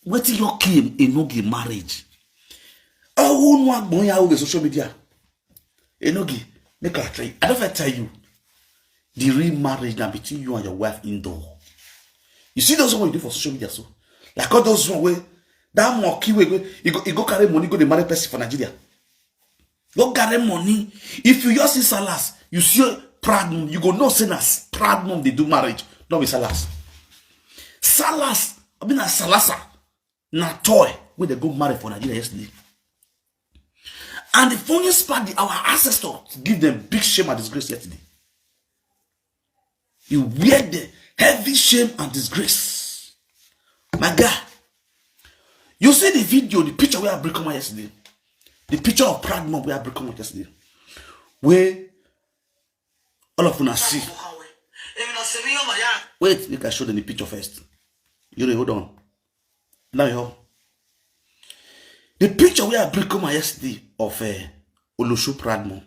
Speaker 3: what is your came in no get marriage? Oh, no one going out with social media. Enogie, make a try. I don't tell you. The real marriage now between you and your wife indoor. You see those one you do for social media, so like all those one where that more key way you go carry money, go the marry person for Nigeria. Go carry money. If you just see Salas, you see proud mom, you go no sinners. Proud mom they do marriage, not with Salas. Salas, I mean a Salasa, na toy where they go marry for Nigeria yesterday. And the funniest part, our ancestors give them big shame and disgrace yesterday. You wear the heavy shame and disgrace. My God. You see the video, the picture we have break on yesterday. The picture of proud mom we have break on yesterday. Where all of us see. Wait, you can show them the picture first. You hold on. Now you hold. The picture we have break on yesterday of Olosho Pradmo.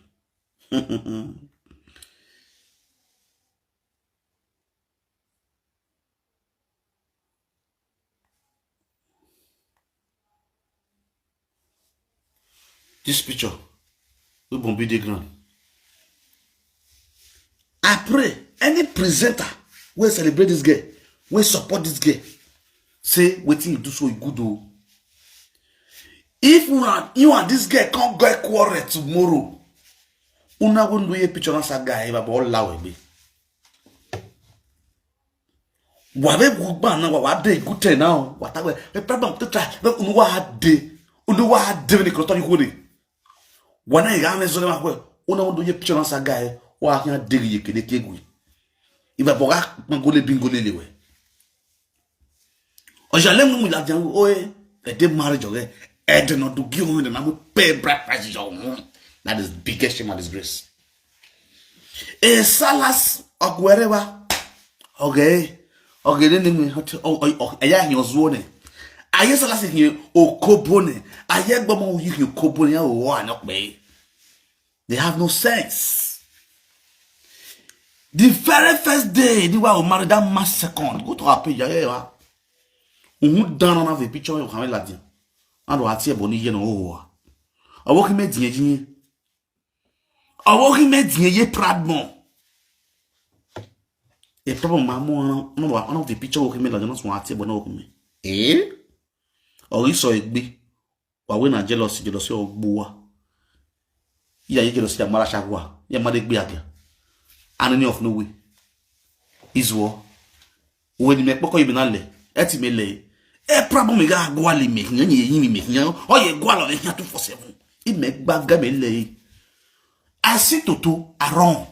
Speaker 3: This picture, we won't be the ground. I pray any presenter will celebrate this girl, will support this girl. Say, waiting you do so good. Oh. If you and this girl can't go quarrel tomorrow, una go do a picture on that guy, but all loud be. Whatever good man now, what day good now, whatever the problem to try, but what day, what day when you cross you go. When I am so them well, una go do a picture on that guy, what can dig you can take we. If a boga mangole bingole lewe. Ojalem mu la jango oe, e de marriage oge. Ed not do give me the name pay breakfast. That is biggest shame and disgrace. A salas of wherever. Okay. Okay, then me aya he was one. Aya salas here o kobone. Aya gbomo you kobone o one up me. They have no sense. The very first day they were married that mass second. Go to our page. Yeah. Who down on the picture of Hamel Latin. And what here boni no o. Awo ki me die. Awo ki me die pradmon. E problem mamo no one of the picture o ki me la no so ati boni o ki me. Eh? O so egbe. Wa we na jealousy ogbo wa. Ya ye jealousy ya mara shagwa. Ya mara egbe agia. Anani of no way. Izwo. We ni me poko ibi na le. Eti me le. E problem me ga go ali me nyan yin me nyan o ye go alo le 247 e me gbaga me le asi toto aron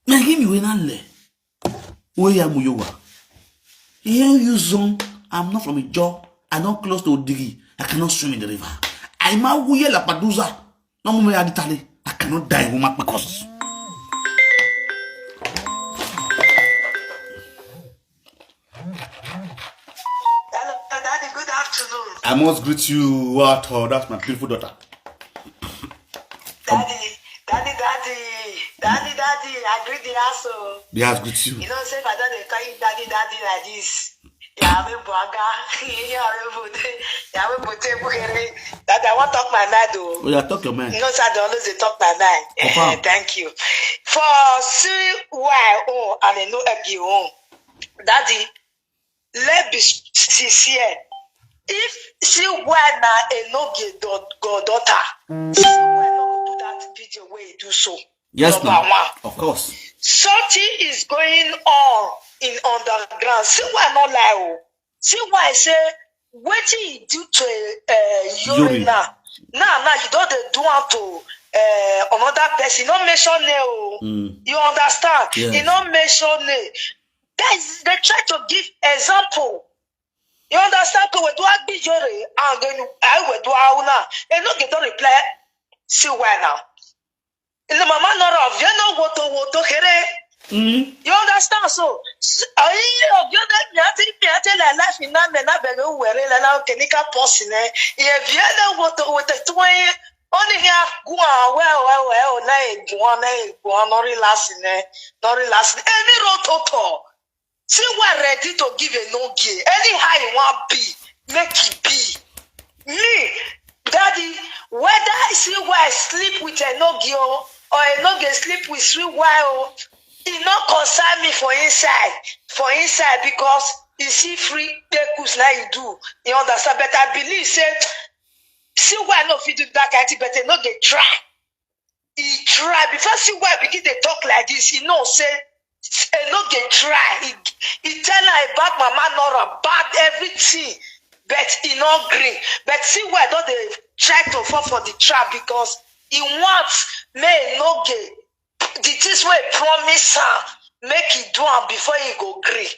Speaker 3: me give me we na le we ya mu yo wa here you zone. I'm not from a job. I'm not close to Odigi. I cannot swim in the river. I'm a wuye la paduza no mo me aditale. I cannot die woman because I must greet you, what? Oh, that's my beautiful daughter.
Speaker 2: Daddy, I greet the asshole.
Speaker 3: They has greet you.
Speaker 2: You know, say if I don't call you daddy like this, yeah, I'm a bugger. That I want to talk my mind, though.
Speaker 3: Oh, yeah, talk your mind.
Speaker 2: You know, so I don't always talk my mind. Thank you. For CYO and Enogie, Daddy, let's be sincere. If she were not a Enogie daughter, she will not do that video where you do so.
Speaker 3: Yes,
Speaker 2: number
Speaker 3: ma'am.
Speaker 2: one.
Speaker 3: Of course.
Speaker 2: Something is going on in underground. See why not lie. See why I say what he do to Iyore now. Now you don't do it to another person. You don't mention name. You understand?
Speaker 3: Yes.
Speaker 2: You don't mention name. Guys, they try to give example. You understand? Because we do not be Iyore and then I will do it now. And not get to reply. See why now? In the mama not of you know what to here. You understand? So I you that la life in na na be go were la na kenika person eh. If you know what to only here go well na go no relaxing eh. No relaxing. Any rototo. See we're ready to give a Enogie. Anyhow you want be, make it be. Me, Daddy, whether I see where I sleep with Enogie or Enogie sleep with sweet wild, it not concern me for inside because you see free takes now you do. You understand? But I believe say see why I no fit do that kind of thing, but Enogie try. He try before see why begin to talk like this. He know say Enogie try. He tell her about mama Nora about everything, but he not green. But see why don't they try to fall for the trap because he wants me Enogie. The things we promise her, make it do him before he go green.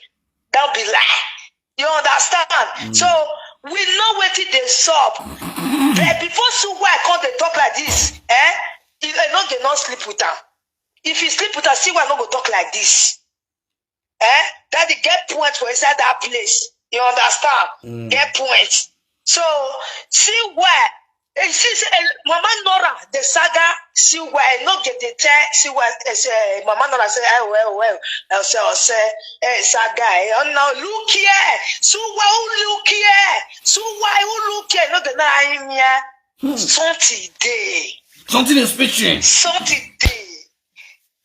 Speaker 2: That'll be lie. You understand? So we know what it is sub. But before see why I can't talk like this, Enogie not sleep with her. If you sleep with her, see why not go talk like this. That the get point for inside that place. You understand? Get point. So see where She said, Mama Nora, the saga, she will not get the chair. She was, Mama Nora said, I'll say, saga, now look here. So why look here? So why look here? Not the 9 year. Something day.
Speaker 3: Something is speaking.
Speaker 2: Something day.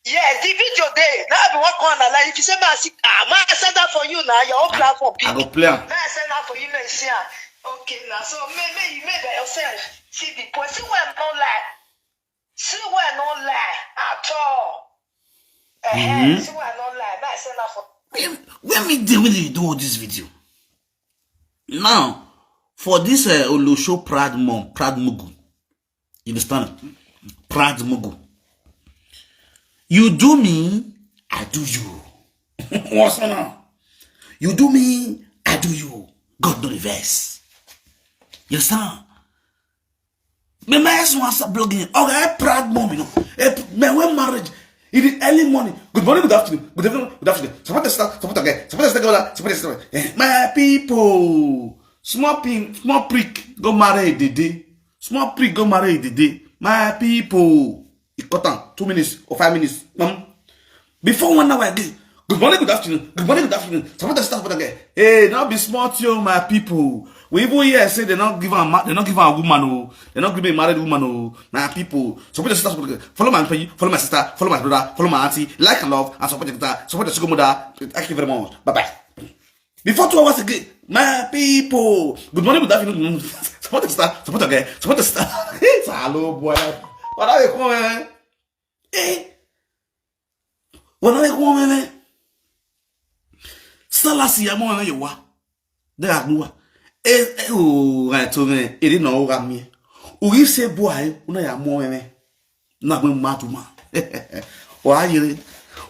Speaker 2: Yeah, the video day. Now I work on like if you say, I send that for you now, your own platform.
Speaker 3: I go play.
Speaker 2: I send that for you now, see. Okay, now so maybe you made that yourself. See the point. See where no lie. See where no lie at all. See where no lie. Now I send that for.
Speaker 3: When you do all this video. Now, for this Olosho Proud Mom, Proud Mugu. You understand? Proud Mugu. You do me, I do you. What's on now? You do me, I do you. God no reverse. You understand? My man wants to blogging. Okay, proud mom, you know. Man, when marriage, in the early morning. Good morning, good afternoon. Good evening, good afternoon. Support the start, support again. Support the start. My people, small prick, go marry the day. Small prick, go marry the day. My people. It cut on 2 minutes or 5 minutes. Before 1 hour again. Good morning, good afternoon. Good morning, good afternoon. Support the start again. Hey, not be smart, yo, my people. We even here say they not give a woman, oh. They not give a married woman, oh. My people. Support the start again. Follow my family, follow my sister, follow my brother, follow my auntie, like and love, and support the guitar, support the single mother. Thank you very much. Bye bye. Before 2 hours again, my people. Good morning, good afternoon. Support the start, support again, support the start. Hello, boy. What are you coming? Eh? What are you coming? Salasi ya mo you wa. There are no. I told me, it didn't know about me. Who say boy, una ya mo me. Na gbe matuma. Why you?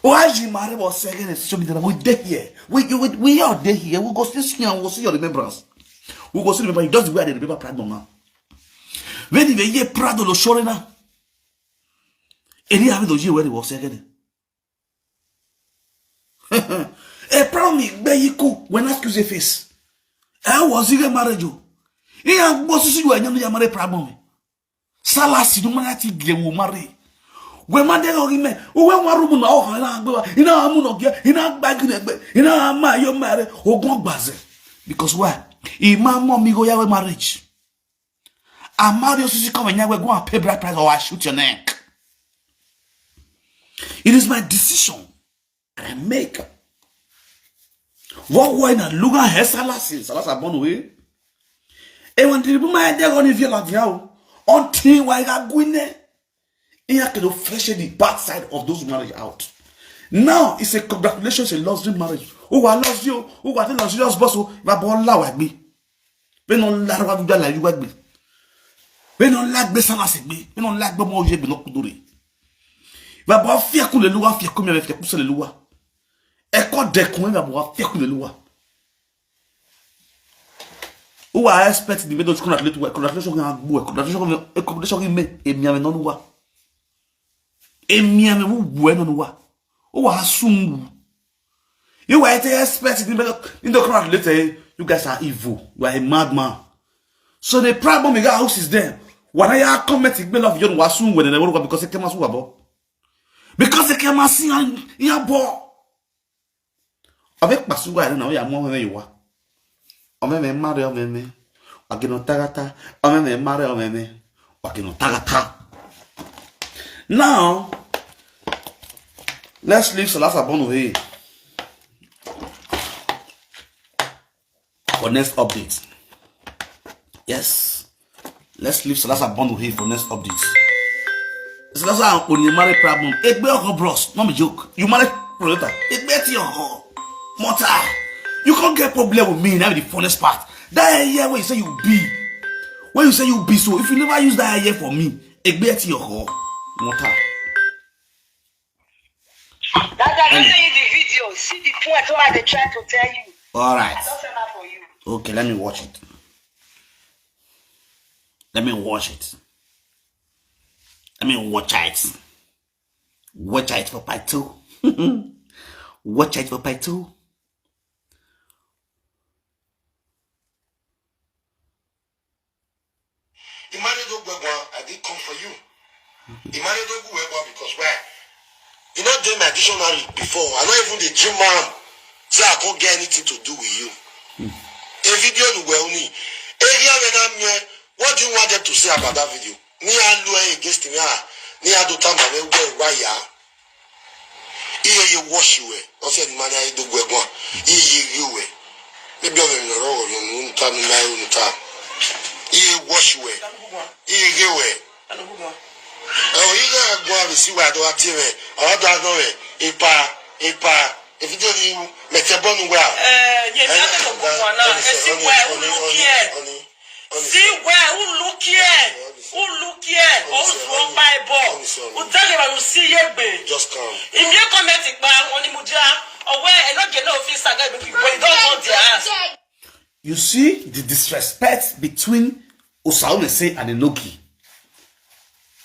Speaker 3: Why you marry was second and show me that we there here. We are there here. We go see and we'll see your remembrance. We go see remember you just where the remember proud mama. When you ye proud of the shore now. Any have those years where he was second. A proud me, Beyiku, when I excuse a face. I was in a marriage. He was you and you marry problem. Salasi, no matter you will marry. When my dear me, who went one room now, in our moon, in our bag, in our my your marriage, or go baze. Because why? If my mom go your marriage. I marry you, come and you will go and pay bride price or I shoot your neck. It is my decision I make. What way na luga he salasa born away. And when the woman they going to feel like you until why ga gwine. You can flesh the bad side of those marriage out. Now it's a congratulations, a luxury marriage. Oh, I love you. Oh, I love you. Just boss. My boy la wa gbe. We no la wa do la you wa gbe. We no la gbe salasa gbe. We no la gbe mo je gbe no kudure. Va boire fier coup le loi, fier comme il fait pousser le loi. Et quand des coins va boire fier coup le loi. Ou à expect de mettre qu'on a le tout, qu'on a fait sur un bout, qu'on a fait sur un mais et bien non loi. Et bien vous boire non loi. Ou à sungu. You were expect in the crowd later. You guys are evil. You are a madman. So the problem in your house is there. When I come to me love you wasun when they work because it came as well. Because they came as in your ball. Avec Pasuga, I don't know, you're more than you are. O me Mario meme. Wakino tagata. O me Mario meme. Wakino tagata. Now, let's leave Salasa Bonaway for next update. Yes. Let's leave Salasa Bonaway for next update. Salasa on your marriage problem. It be your bros. Not a joke. You marry Proleta. It be your Mota. You can't get problem with me. Now the funniest part. That year when you say you be. When you say you be, so if you never use that year for me, it be your Mota.
Speaker 2: That I say in the video. See the point where they try to tell you.
Speaker 3: Alright.
Speaker 2: I don't say that for you.
Speaker 3: Okay, let me watch it. Let me watch it. Let me watch it. Watch it for part 2. Watch it for part 2.
Speaker 4: I did come for you. Because why? You know, doing my dictionary before. I not even the gym man. So I can't get anything to do with you. A video you will only. What do you want them to say about that video? Ni alu against me. Ni ado tamba we why ya? You wash you. I said man I do go. You we. Maybe I'm in the road. You tell me now. You wash you. You give way. Oh, you gotta go and see where I do it. I don't know it. Epa. If you don't make a bone well. See where who look here. Oh, Bible. Who tell you I see you, just come. If you comment it back on the Muja, or where and not get no office again, but you don't want their ass.
Speaker 3: You see the disrespect between Osaunese and Enogie.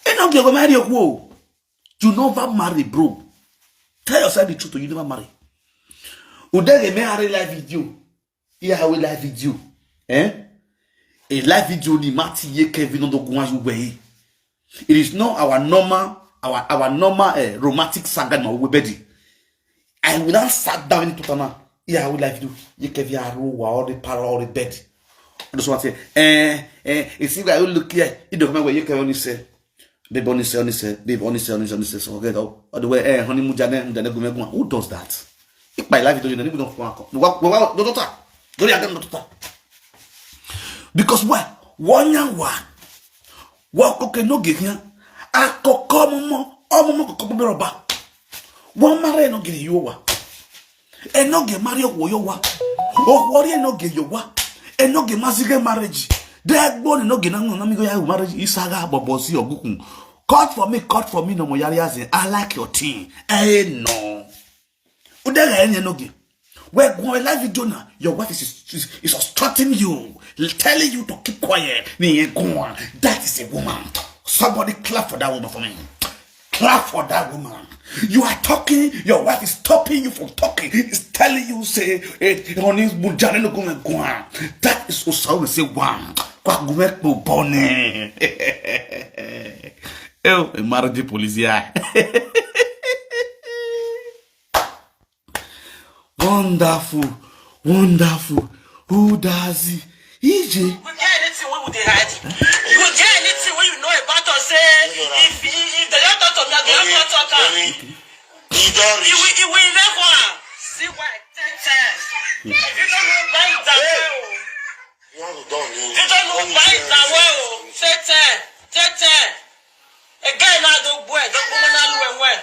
Speaker 3: Enogie go marry you. You never marry, bro. Tell yourself the truth, you never marry. Udege me are live video. Here how we live video. A live video ni mati ye Kevin on the Guanju way. It is not our normal romantic saga no we bedi. I will not sat down in Totana. Here how we live video. Ye Kevin are all the para all the bed. I just want to say, it's if I look here, you don't remember where you can only say. Babe only say, so get out. Or the way, honey, Mujane, who does that? If my life is doing because what? One young one. What okay no get here? I could come more, one marry no get you. And no get marry yowa. Oh, what no get yowa. And no get massive marriage. That born no get no marriage is saga bobosi or gukun. Cut for me, no more yarias. I like your team. No. Udega Enogie. Where going live video now? Your wife is obstructing you, telling you to keep quiet. That is a woman. Somebody clap for that woman for me. Clap for that woman. You are talking, your wife is stopping you from talking. It's telling you, say, that is also say one. Oh, a marriage police. Wonderful. Who does it? EJ.
Speaker 2: You get anything when they hide. You will get anything when you know about us. Say if the young daughter, the young daughter, you will never see why. If you don't know buy it that way, if you don't know buy it that way, say again now don't boy, don't go now when.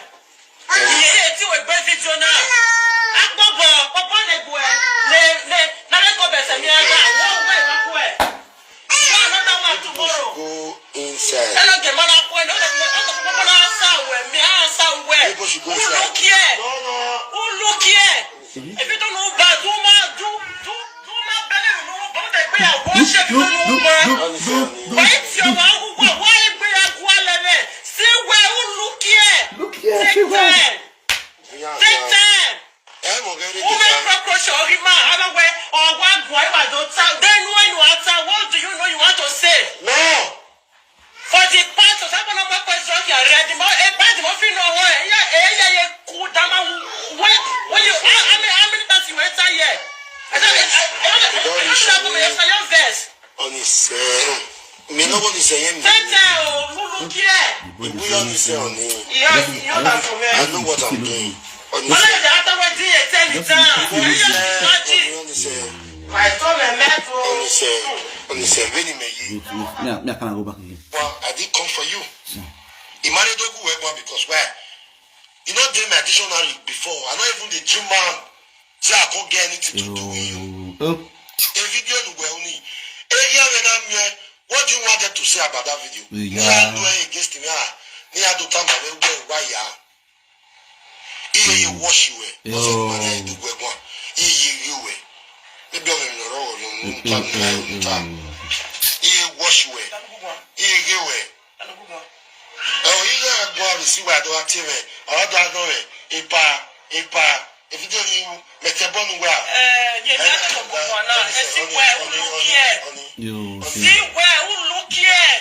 Speaker 2: Yeah, it's a bad video now.
Speaker 4: Go inside.
Speaker 2: Who look here? If you don't know bad, do my belly, worship you. Why see where who look here? Take time. Woman cockroach or man, otherwise, or one boy, then when you answer, what do you know you want to say?
Speaker 4: No.
Speaker 2: For the part of some of my questions, you are ready. A part of no way. When you, how many times you enter here? I don't know verse.
Speaker 4: On his me no one is saying.
Speaker 2: Who look here?
Speaker 4: We only say on him.
Speaker 2: I
Speaker 4: know what I'm doing.
Speaker 2: I
Speaker 4: did come for you. Because why? You know, doing my dictionary before. I know even the gym man. So I can't get anything to do with you. A video you will only. What do you want them to say about that video? Against me. You wash you. Maybe I'm in the road. You wash you. Oh, you gotta go and see where I do active. I don't know it. Epa. If you don't make a bone well. See where who look here?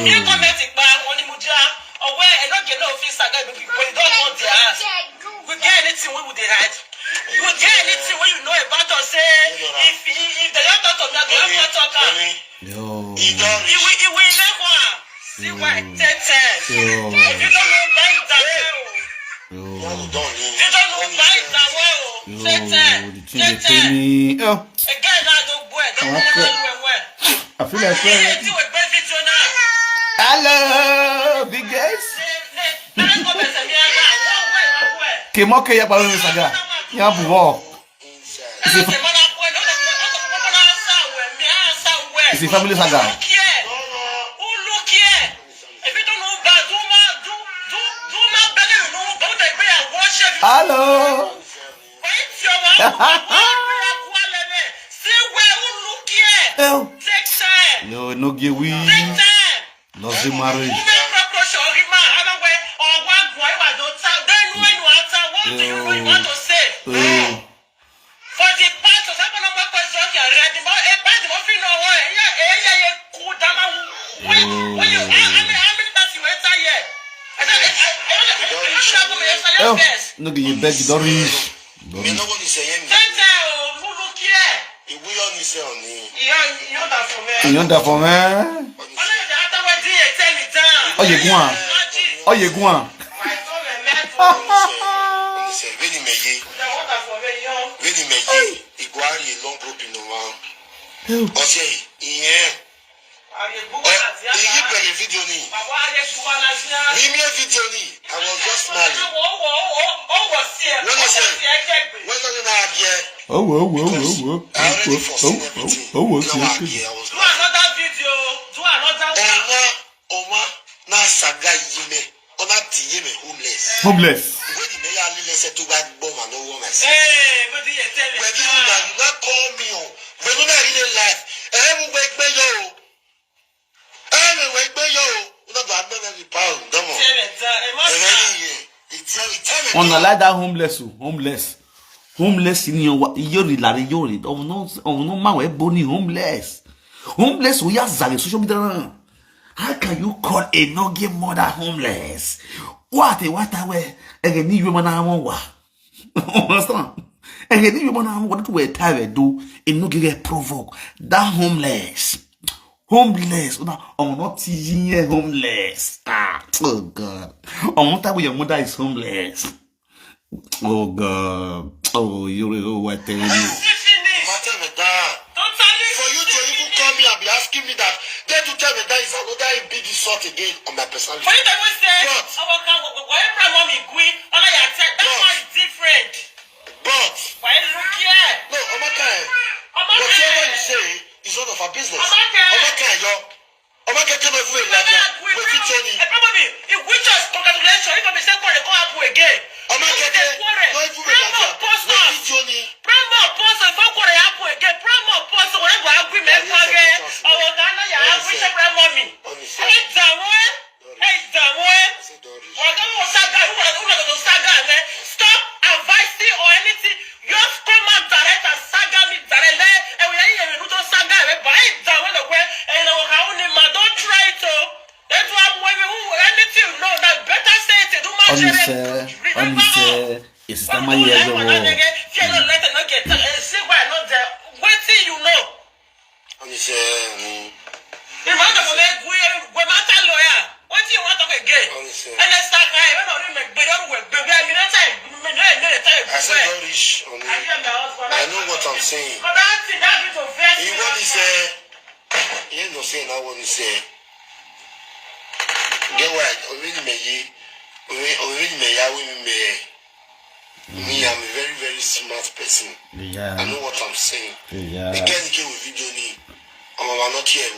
Speaker 2: you comment on the Muja or where and not get no office again, but you don't want the ass. We get anything we would hide. You will get anything when you know about us. Say if the young talk of the young talk.
Speaker 3: Yo.
Speaker 2: He will never see why if you don't know buy that well. You don't know buy that well. Again, I don't boy.
Speaker 3: I feel like hello, big guys. Kemoke ya balu saga. Ya buwo. It's a family saga. Hello. No, Enogie, we lost the marriage. Enogie, you beg, you don't reach.
Speaker 4: You know what he's saying?
Speaker 3: You know that for me? Oh, you go on. Oh, you go on.
Speaker 4: Long group in the one. Okay, yeah. Video ni. I was just smiling.
Speaker 3: Homeless. On a like that homeless in your Iyore lari Iyore. Oh no man we boni homeless. Homeless we are zari social media. How can you call Enogie mother homeless? What way? Again, you man wa. Understand? Again, you man what to wear tie do Enogie Provoke that homeless. Homeless. Oh, not here homeless. Oh God. Oh, not that your mother is homeless. Oh God. Oh, you what tell you?
Speaker 4: For you to even call me and be asking me that, then to tell me that is another big insult again on my personality.
Speaker 2: For you to say, whatever mommy agree, all I said that one is different.
Speaker 4: But
Speaker 2: why look here?
Speaker 4: No, whatever you say is none of our business. Omaka came over with Tony.
Speaker 2: Probably, if we just congratulations, if I say what they go up again.
Speaker 4: Omaka came with Tony.
Speaker 2: Primo post if I go up again. Primo post whatever agreement again. Our Ghana ya wish every mommy. Hey, Damwe. Stop advising or anything. Just come and direct and saga me direct. And we are going to saga by Damwe the way. And don't try to. That's why anything you know that better say it. Do my
Speaker 3: it's the my years ago.
Speaker 2: See why not there. Wait till you know. If I don't we matter lawyer. What do you want to again? And let's start. I don't
Speaker 4: I know what I'm saying. You want to say, you know, saying I want to say, get what? Me, I'm a very, very smart person.
Speaker 3: Yeah.
Speaker 4: I know what I'm saying.
Speaker 3: Yeah.
Speaker 4: The guy came with video ni, I'm not here.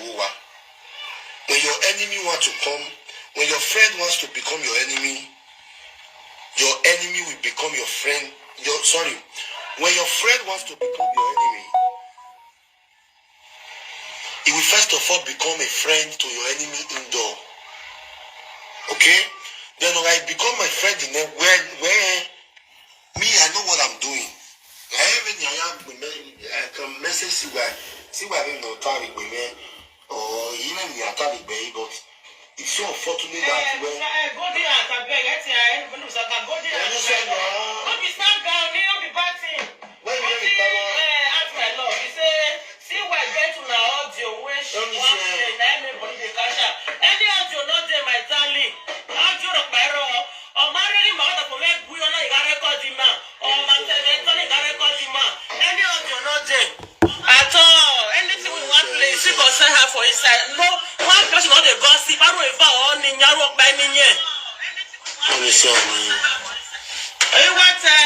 Speaker 4: When your enemy wants to come, when your friend wants to become your enemy will become your friend. When your friend wants to become your enemy, he will first of all become a friend to your enemy indoor. Okay? Then when I become my friend in there, where me, I know what I'm doing. I can message see why I don't know or even but It's so unfortunate that when
Speaker 2: go there and I beg, when you say go there. Don't be stand down, don't be batting.
Speaker 4: when you recover,
Speaker 2: Ask my lord, he say, see where get to now audio when she wants to say, everybody they cash out. Any audio not there, my darling. Audio of my raw. Or marry my mother for make we on a record him man. Or my television record him man. Any audio not there. At all. Anything we want to play, she can send her for inside. No, one person not the gossip. I don't even on in your work by me yet. You want to?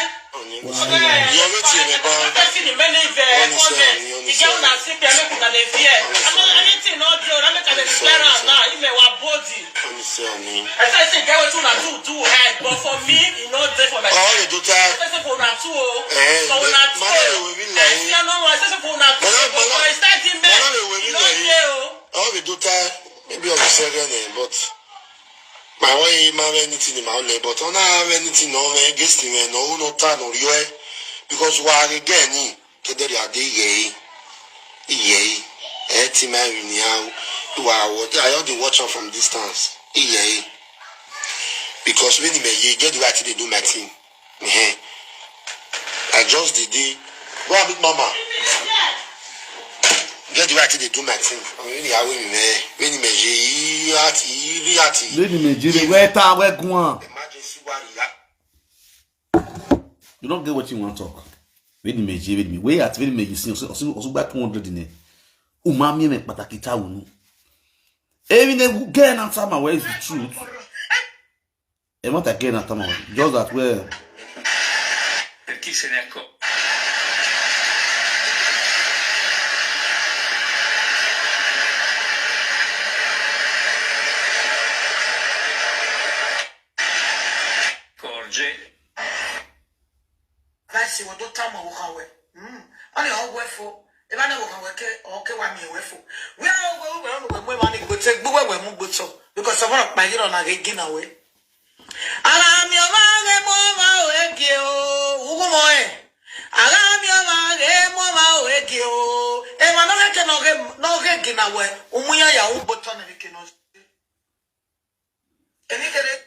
Speaker 4: you're waiting about
Speaker 2: Person in many comments. You get on that sick and look at the fear. I'm not anything not doing. I'm not going to declare now. You may want body. I say get what you do head, but for me, you know, for my.
Speaker 4: all the daughter.
Speaker 2: I say for una too. So una too. I no more. I say for una too. But I start in bed. You know there.
Speaker 4: All the daughter maybe of the second but my way ma anything in my own but on have anything no against him no turn or you because we are again to the day team you are what I only watch her from distance because when you get the right to do my thing I just did the grab it mama get the right to do my thing when
Speaker 3: you don't get what you want to talk. When me, where at when me you see also back 200 in it. Umami me patakita unu. Even get answer my way is the truth. And what again at my just that where
Speaker 1: Per chi se ne accorge.
Speaker 2: That's what don't tell me how we. Only all work for. If I know how we okay, why me work for? We are we money go take, but we move go so because I want my hero na get away. Ala mi o ma ge mo ma o eke o, ugo mo e. Ala mi o ma ge mo ma o eke o. E ma no ge gina we. Umuya ya u boto na ke no. Any get it?